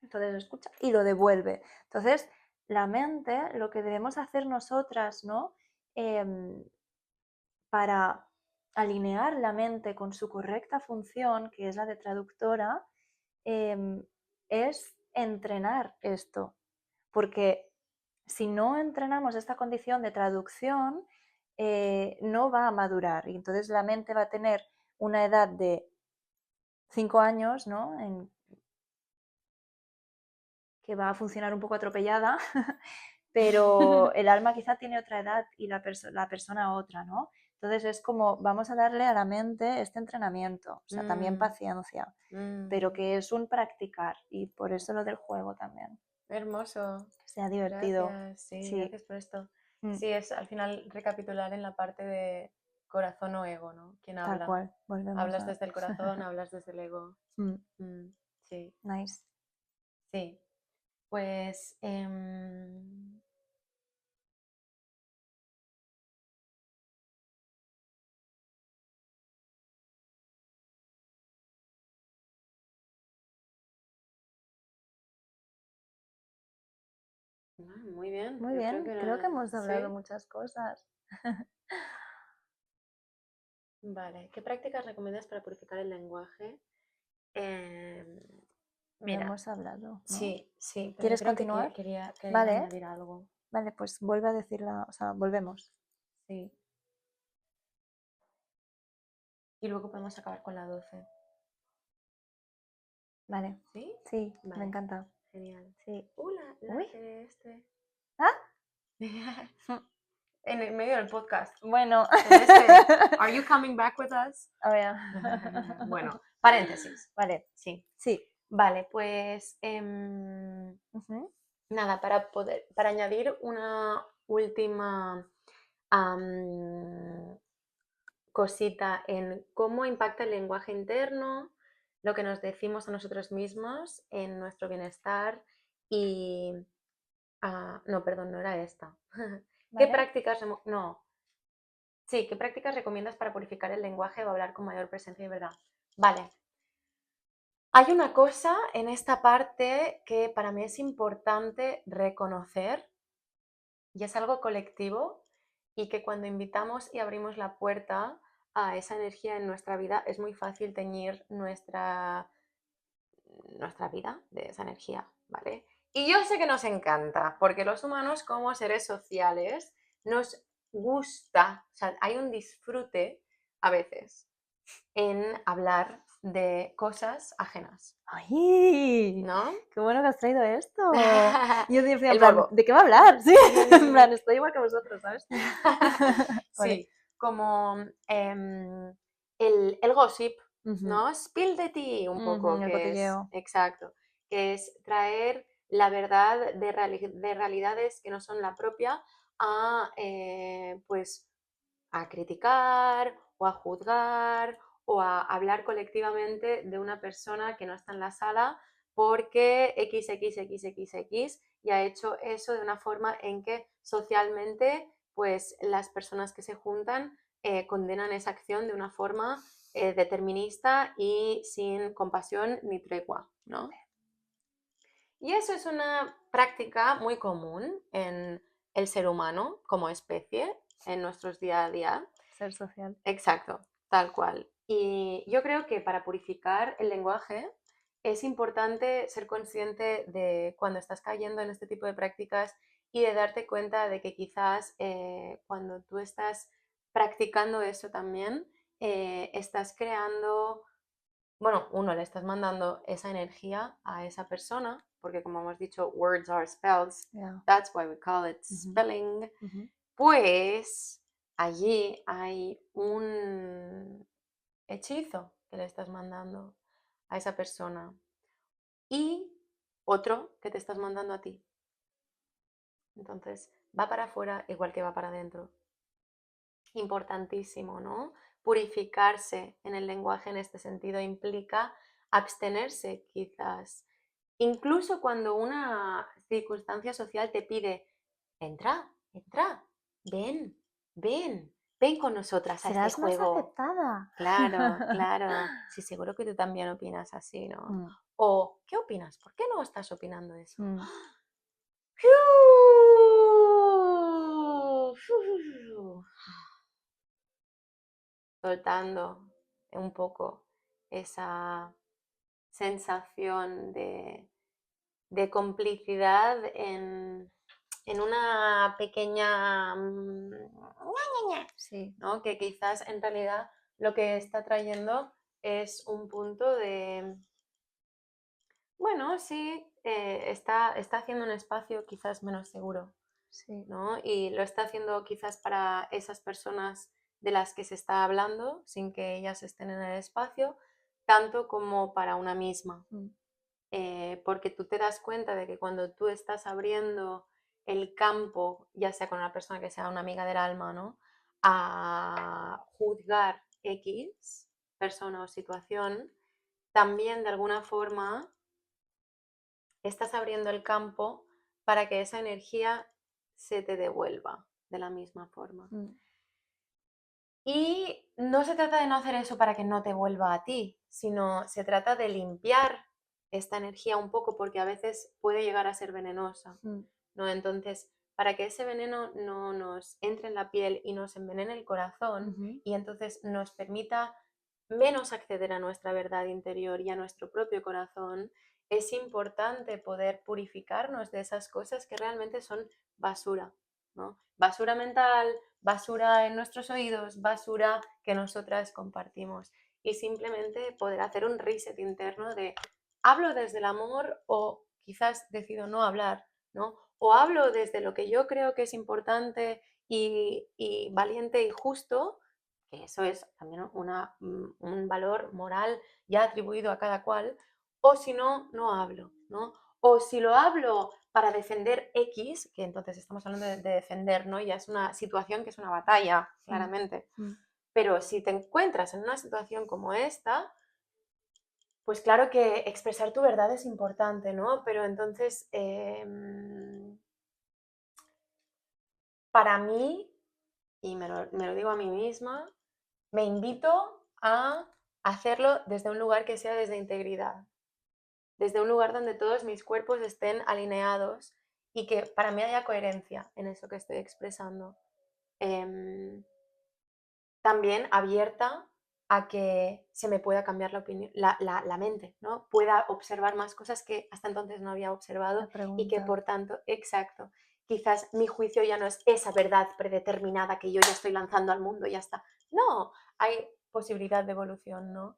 Entonces escucha y lo devuelve. Entonces, la mente, lo que debemos hacer nosotras, ¿no? Para alinear la mente con su correcta función, que es la de traductora, es entrenar esto. Porque si no entrenamos esta condición de traducción, no va a madurar. Y entonces la mente va a tener una edad de 5 años, ¿no? Que va a funcionar un poco atropellada, pero el alma quizá tiene otra edad y la persona otra, ¿no? Entonces es como vamos a darle a la mente este entrenamiento, o sea, también paciencia, pero que es un practicar y por eso lo del juego también. Hermoso. Que sea divertido. Gracias, sí, Sí. gracias por esto. Sí, es al final recapitular en la parte de corazón o ego, ¿no? ¿Quién Tal habla? cual, volvemos Hablas a... desde el corazón, hablas desde el ego. Sí, Nice. sí. Pues muy bien. Muy Yo bien, creo que hemos sí. hablado muchas cosas. Vale. ¿Qué prácticas recomiendas para purificar el lenguaje? Em, Lo Mira, hemos hablado, ¿no? sí, sí, pero yo ¿Quieres creo que continuar? quería Vale, añadir algo. vale, pues vuelve a decirla, o sea, volvemos. Sí. Y luego podemos acabar con la 12. Vale, ¿Sí? sí, me Vale, encanta. genial. Sí. La Uy. de este. ¿Ah? En el medio del podcast. Bueno. En este. Are you coming back with us? A ver. Bueno, paréntesis. Vale. Sí. Sí. Vale, pues Ujú. nada, para añadir una última cosita en cómo impacta el lenguaje interno, lo que nos decimos a nosotros mismos en nuestro bienestar y... no, perdón, no era esta. ¿Qué Vale. prácticas? No, Sí, ¿qué prácticas recomiendas para purificar el lenguaje o hablar con mayor presencia y verdad? Vale. Hay una cosa en esta parte que para mí es importante reconocer y es algo colectivo y que cuando invitamos y abrimos la puerta a esa energía en nuestra vida es muy fácil teñir nuestra vida de esa energía, ¿vale? Y yo sé que nos encanta, porque los humanos como seres sociales nos gusta, o sea, hay un disfrute a veces en hablar de cosas ajenas, ¡Ay! ¿no? ¡Qué bueno que has traído esto! Yo decía, en El plan, morbo. ¿de qué va a hablar? Sí, en plan, estoy igual que vosotros, ¿sabes? Vale. Sí, como el gossip, Ujú, ¿no? Spill the tea un poco, ujú, el que es, cotilleo. exacto, que es traer la verdad de realidades que no son la propia a, pues, a criticar o a juzgar o a hablar colectivamente de una persona que no está en la sala porque XXXXX y ha hecho eso de una forma en que socialmente pues las personas que se juntan condenan esa acción de una forma determinista y sin compasión ni tregua, ¿no? Y eso es una práctica muy común en el ser humano como especie en nuestros día a día. Ser social. Exacto, tal cual. Y yo creo que para purificar el lenguaje es importante ser consciente de cuando estás cayendo en este tipo de prácticas y de darte cuenta de que quizás cuando tú estás practicando eso también, estás creando, bueno, uno, le estás mandando esa energía a esa persona, porque como hemos dicho, words are spells, Yeah. that's why we call it Ujú, spelling, ujú. pues allí hay un hechizo que le estás mandando a esa persona y otro que te estás mandando a ti. Entonces, va para afuera igual que va para adentro. Importantísimo, ¿no? Purificarse en el lenguaje en este sentido implica abstenerse quizás. Incluso cuando una circunstancia social te pide, entra, entra, ven, ven, ven con nosotras a este Serás más juego. aceptada. Claro, claro. Sí, seguro que tú también opinas así, ¿no? Mm, O, ¿qué opinas? ¿Por qué no estás opinando eso? mm. Soltando un poco esa sensación de complicidad en una pequeña Sí, ¿no? Que quizás en realidad lo que está trayendo es un punto de, bueno, sí, está haciendo un espacio quizás menos seguro, sí. ¿no? Y lo está haciendo quizás para esas personas de las que se está hablando, sin que ellas estén en el espacio, tanto como para una misma. Mm, Porque tú te das cuenta de que cuando tú estás abriendo el campo, ya sea con una persona que sea una amiga del alma, ¿no? A juzgar X persona o situación, también de alguna forma estás abriendo el campo para que esa energía se te devuelva de la misma forma. mm, Y no se trata de no hacer eso para que no te vuelva a ti, sino se trata de limpiar esta energía un poco porque a veces puede llegar a ser venenosa, mm, ¿no? Entonces, para que ese veneno no nos entre en la piel y nos envenene el corazón ujú, y entonces nos permita menos acceder a nuestra verdad interior y a nuestro propio corazón, es importante poder purificarnos de esas cosas que realmente son basura, ¿no? Basura mental, basura en nuestros oídos, basura que nosotras compartimos. Y simplemente poder hacer un reset interno de hablo desde el amor o quizás decido no hablar, ¿no? O hablo desde lo que yo creo que es importante y valiente y justo, que eso es también un valor moral ya atribuido a cada cual, o si no, no hablo, ¿no? O si lo hablo para defender X, que entonces estamos hablando de defender, ¿no? Ya es una situación que es una batalla, mm, claramente. mm. Pero si te encuentras en una situación como esta, pues claro que expresar tu verdad es importante, ¿no? Pero entonces, para mí, y me lo digo a mí misma, me invito a hacerlo desde un lugar que sea desde integridad, desde un lugar donde todos mis cuerpos estén alineados y que para mí haya coherencia en eso que estoy expresando. También abierta a que se me pueda cambiar la opinión, la mente, ¿no? Pueda observar más cosas que hasta entonces no había observado y que por tanto, exacto, quizás mi juicio ya no es esa verdad predeterminada que yo ya estoy lanzando al mundo y ya está. No, hay posibilidad de evolución, ¿no?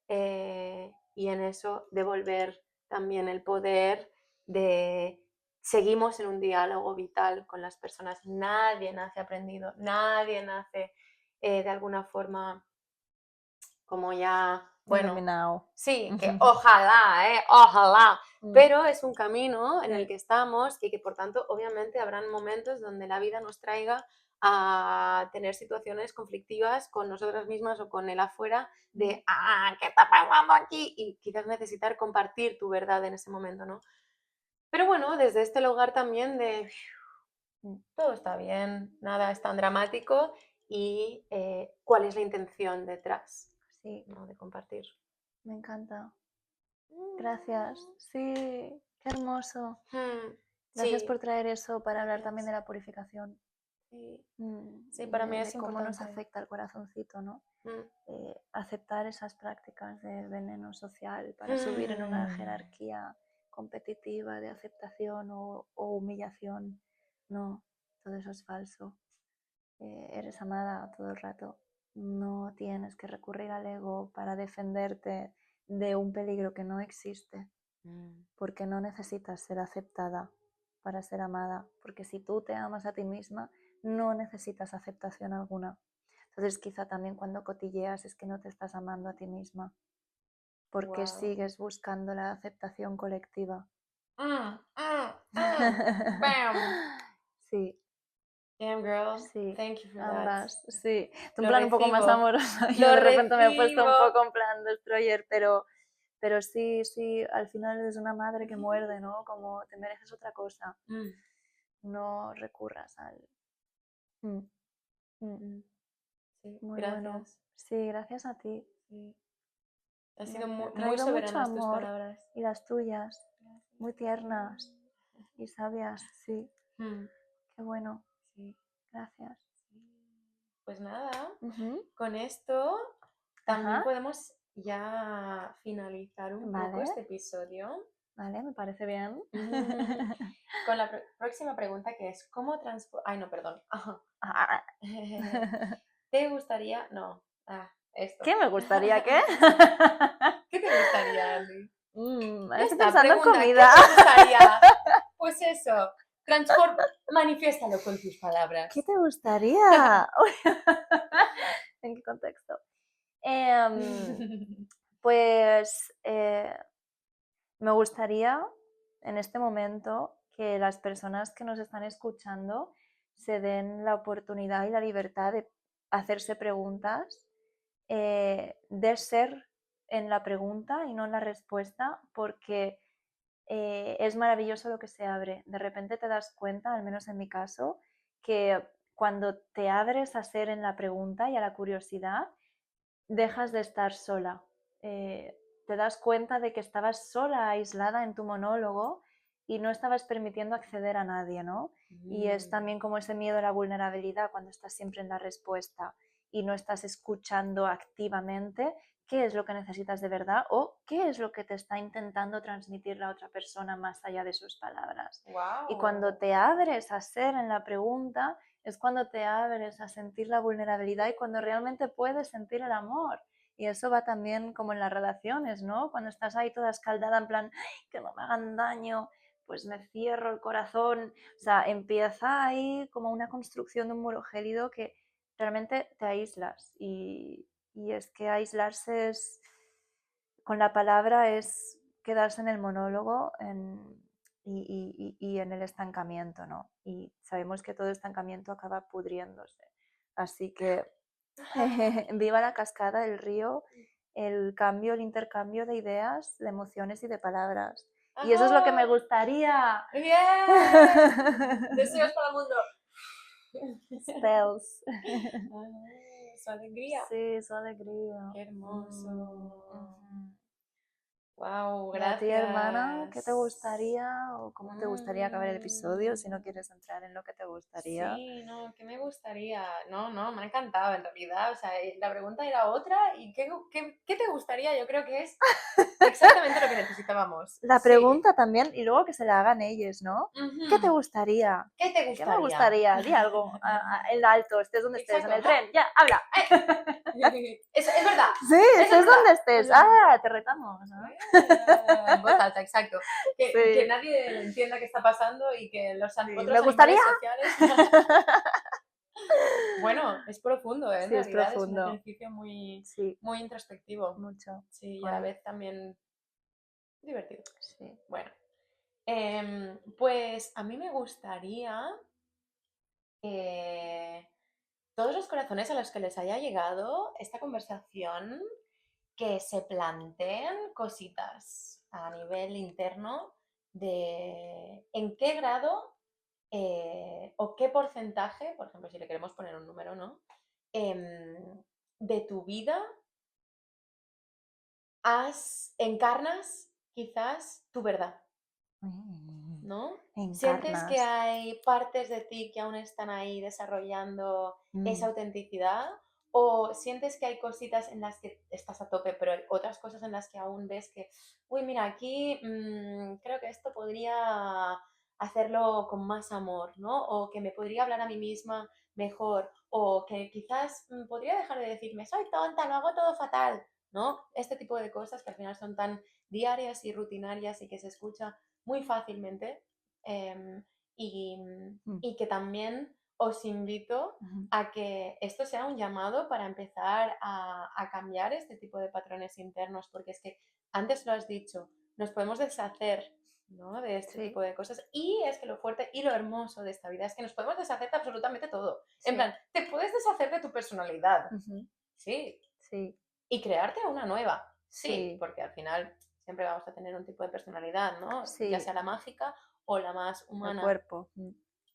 Y en eso devolver también el poder de seguimos en un diálogo vital con las personas. Nadie nace aprendido, nadie nace de alguna forma como ya, bueno, Iluminado. sí, que ojalá, ojalá, pero es un camino en el Sí. que estamos y que por tanto obviamente habrán momentos donde la vida nos traiga a tener situaciones conflictivas con nosotras mismas o con el afuera de, ¿qué está pasando aquí? Y quizás necesitar compartir tu verdad en ese momento, ¿no? Pero bueno, desde este lugar también de todo está bien, nada es tan dramático y cuál es la intención detrás, Sí, ¿no? De compartir. me encanta. Gracias. Sí, qué hermoso. Gracias Sí, por traer eso para hablar también de gracias. la purificación. Sí, sí, Y para mí de es cómo nos importante. afecta el corazoncito, ¿no? Mm. Aceptar esas prácticas de veneno social para subir en una jerarquía competitiva de aceptación o humillación. No, todo eso es falso. Eres amada todo el rato. No tienes que recurrir al ego para defenderte de un peligro que no existe, porque no necesitas ser aceptada para ser amada, porque si tú te amas a ti misma, no necesitas aceptación alguna. Entonces quizá también cuando cotilleas es que no te estás amando a ti misma, porque Wow. sigues buscando la aceptación colectiva. Bam. Sí, Damn girl, sí, thank you for that. ambas, sí. Tú en Lo plan un poco más recibo, amorosa, yo lo de repente me he puesto un recibo. poco en plan destroyer, pero sí, sí, al final es una madre que muerde, ¿no? Como te mereces otra cosa. No recurras al... Mm, mm. Sí, Muy bueno. gracias. Sí, gracias a ti. Sí. Ha Me sido ha muy, muy traído mucho soberanas tus amor palabras. y las tuyas, Gracias. muy tiernas y sabias, sí. Qué bueno. Sí, Gracias. sí. Pues nada, Ujú. con esto también Ajá. podemos ya finalizar un poco Vale, este episodio. vale, me parece bien. Con la próxima pregunta que es, ¿cómo Ay, no, perdón. Ah, ¿Te gustaría? No. Esto. ¿Qué me gustaría qué? ¿Qué te gustaría, Andy? Ya Estoy está, pensando en pregunta, ¿qué comida. te gustaría? Pues eso, manifiéstalo con tus palabras. ¿Qué te gustaría? ¿En qué contexto? Pues me gustaría en este momento que las personas que nos están escuchando se den la oportunidad y la libertad de hacerse preguntas, de ser en la pregunta y no en la respuesta, porque es maravilloso lo que se abre. De repente te das cuenta, al menos en mi caso, que cuando te abres a ser en la pregunta y a la curiosidad, dejas de estar sola. Te das cuenta de que estabas sola, aislada en tu monólogo y no estabas permitiendo acceder a nadie, ¿no? Y es también como ese miedo a la vulnerabilidad cuando estás siempre en la respuesta y no estás escuchando activamente qué es lo que necesitas de verdad o qué es lo que te está intentando transmitir la otra persona más allá de sus palabras. Wow. Y cuando te abres a ser en la pregunta, es cuando te abres a sentir la vulnerabilidad y cuando realmente puedes sentir el amor. Y eso va también como en las relaciones, ¿no? Cuando estás ahí toda escaldada en plan, ¡ay, que no me hagan daño! Pues me cierro el corazón. O sea, empieza ahí como una construcción de un muro gélido que realmente te aíslas. Y es que aislarse es, con la palabra es quedarse en el monólogo y en el estancamiento, ¿no? Y sabemos que todo estancamiento acaba pudriéndose. Así que viva la cascada, el río, el cambio, el intercambio de ideas, de emociones y de palabras. Y eso es lo que me gustaría. ¡Bien! Deseos para el mundo. Spells. Su alegría. Sí, su alegría. Qué hermoso. Ujú. Wow, Y a ti, hermana, ¿qué te gracias. gustaría o cómo te gustaría acabar el episodio? Si no Mm, quieres entrar en lo que te gustaría. Sí, no, ¿qué me gustaría? No, me ha encantado en realidad. O sea, la pregunta era otra y ¿qué te gustaría? Yo creo que es exactamente lo que necesitábamos. La Sí. pregunta también, y luego que se la hagan ellos, ¿no? ¿Qué te Ujú. gustaría? ¿Qué te ¿Qué me gustaría? gustaría? Di algo, en alto, estés donde estés, en Exacto, el ¿no? tren, ya, habla. Es verdad. Sí, Es estés verdad. donde estés. Ah, te retamos, ¿no? En voz alta, exacto. Que Sí, nadie entienda qué está pasando y que los sí. otros ¿Me gustaría? animales sociales. Bueno, es profundo, ¿eh? En Sí, es realidad es un profundo. ejercicio muy, Sí, muy introspectivo. mucho. Sí, y a la Guay. vez también divertido. Sí. Bueno, pues a mí me gustaría que todos los corazones a los que les haya llegado esta conversación, que se planteen cositas a nivel interno de en qué grado o qué porcentaje, por ejemplo, si le queremos poner un número, ¿no? De tu vida encarnas quizás tu verdad, ¿no? ¿Sientes que Encarnas. hay partes de ti que aún están ahí desarrollando esa Mm. autenticidad? ¿O sientes que hay cositas en las que estás a tope, pero hay otras cosas en las que aún ves que, uy, mira, aquí creo que esto podría hacerlo con más amor, ¿no? O que me podría hablar a mí misma mejor, o que quizás podría dejar de decirme, soy tonta, lo hago todo fatal, ¿no? Este tipo de cosas que al final son tan diarias y rutinarias y que se escucha muy fácilmente em, y, Mm. y que también os invito Ujú. a que esto sea un llamado para empezar a cambiar este tipo de patrones internos, porque es que antes lo has dicho, nos podemos deshacer, ¿no? De este Sí, tipo de cosas. Y es que lo fuerte y lo hermoso de esta vida es que nos podemos deshacer de absolutamente todo. En sí. plan, te puedes deshacer de tu personalidad, Ujú. sí, Sí, y crearte una nueva, sí, sí, porque al final siempre vamos a tener un tipo de personalidad, ¿no? Ya sí. sea la mágica o la más El humana, cuerpo. Mm.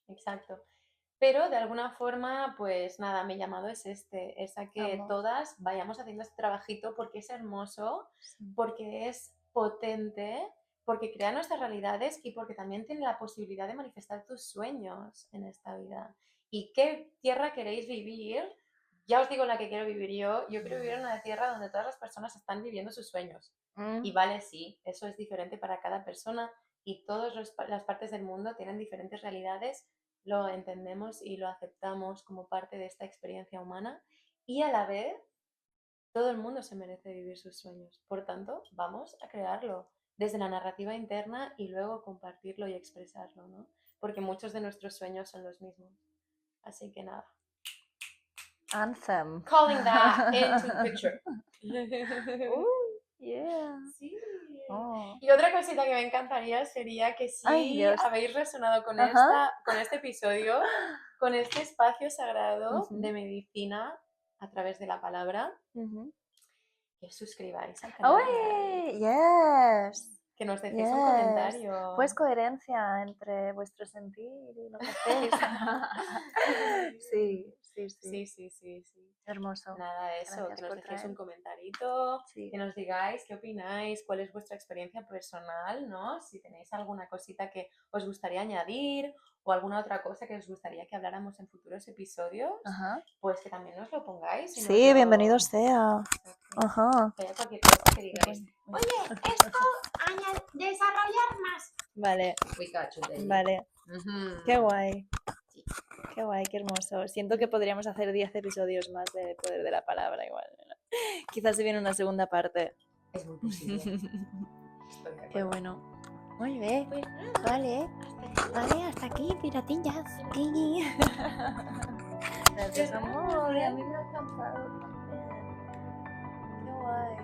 exacto. Pero de alguna forma, pues nada, mi llamado es es a que Amo. todas vayamos haciendo este trabajito porque es hermoso, Sí. porque es potente, porque crea nuestras realidades y porque también tiene la posibilidad de manifestar tus sueños en esta vida. ¿Y qué tierra queréis vivir? Ya os digo la que quiero vivir yo. Yo quiero vivir en una tierra donde todas las personas están viviendo sus sueños. Y Mm. vale, sí, eso es diferente para cada persona y todas las partes del mundo tienen diferentes realidades, lo entendemos y lo aceptamos como parte de esta experiencia humana y a la vez todo el mundo se merece vivir sus sueños. Por tanto, vamos a crearlo desde la narrativa interna y luego compartirlo y expresarlo, ¿no? Porque muchos de nuestros sueños son los mismos. Así que nada. Anthem. Calling that into the picture. Yeah. Sí. Oh. Y otra cosita que me encantaría sería que Ay, si Dios. habéis resonado Ajá. con este episodio, con este espacio sagrado Ujú, de medicina a través de la palabra, ujú. que os suscribáis al Oh, canal, yes. que nos dejéis un Yes. Pues comentario. coherencia entre vuestro sentir y lo que hacéis. Sí, sí, sí. Sí, sí, sí, sí. Hermoso. Nada, eso, que Gracias nos por dejéis traer. un comentarito, Sí. que nos digáis qué opináis, cuál es vuestra experiencia personal, ¿no? Si tenéis alguna cosita que os gustaría añadir o alguna otra cosa que os gustaría que habláramos en futuros episodios, Ajá. pues que también nos lo pongáis y nos Sí, bienvenido lo... sea. Exacto. Ajá. Que haya cualquier cosa que Qué digáis, coño. oye, esto, desarrollar más. Vale, We got you, David. vale. Ujú. Qué guay. Sí. Qué guay, qué hermoso. Siento que podríamos hacer 10 episodios más de Poder de la Palabra igual, ¿no? Quizás se viene una segunda parte. Es muy posible. Estoy de Qué acuerdo. bueno. Muy bien. Pues nada, Vale. hasta aquí. Vale, hasta aquí, piratillas. Gracias, Qué amor. Y a raro, mí me ha encantado también. Qué guay.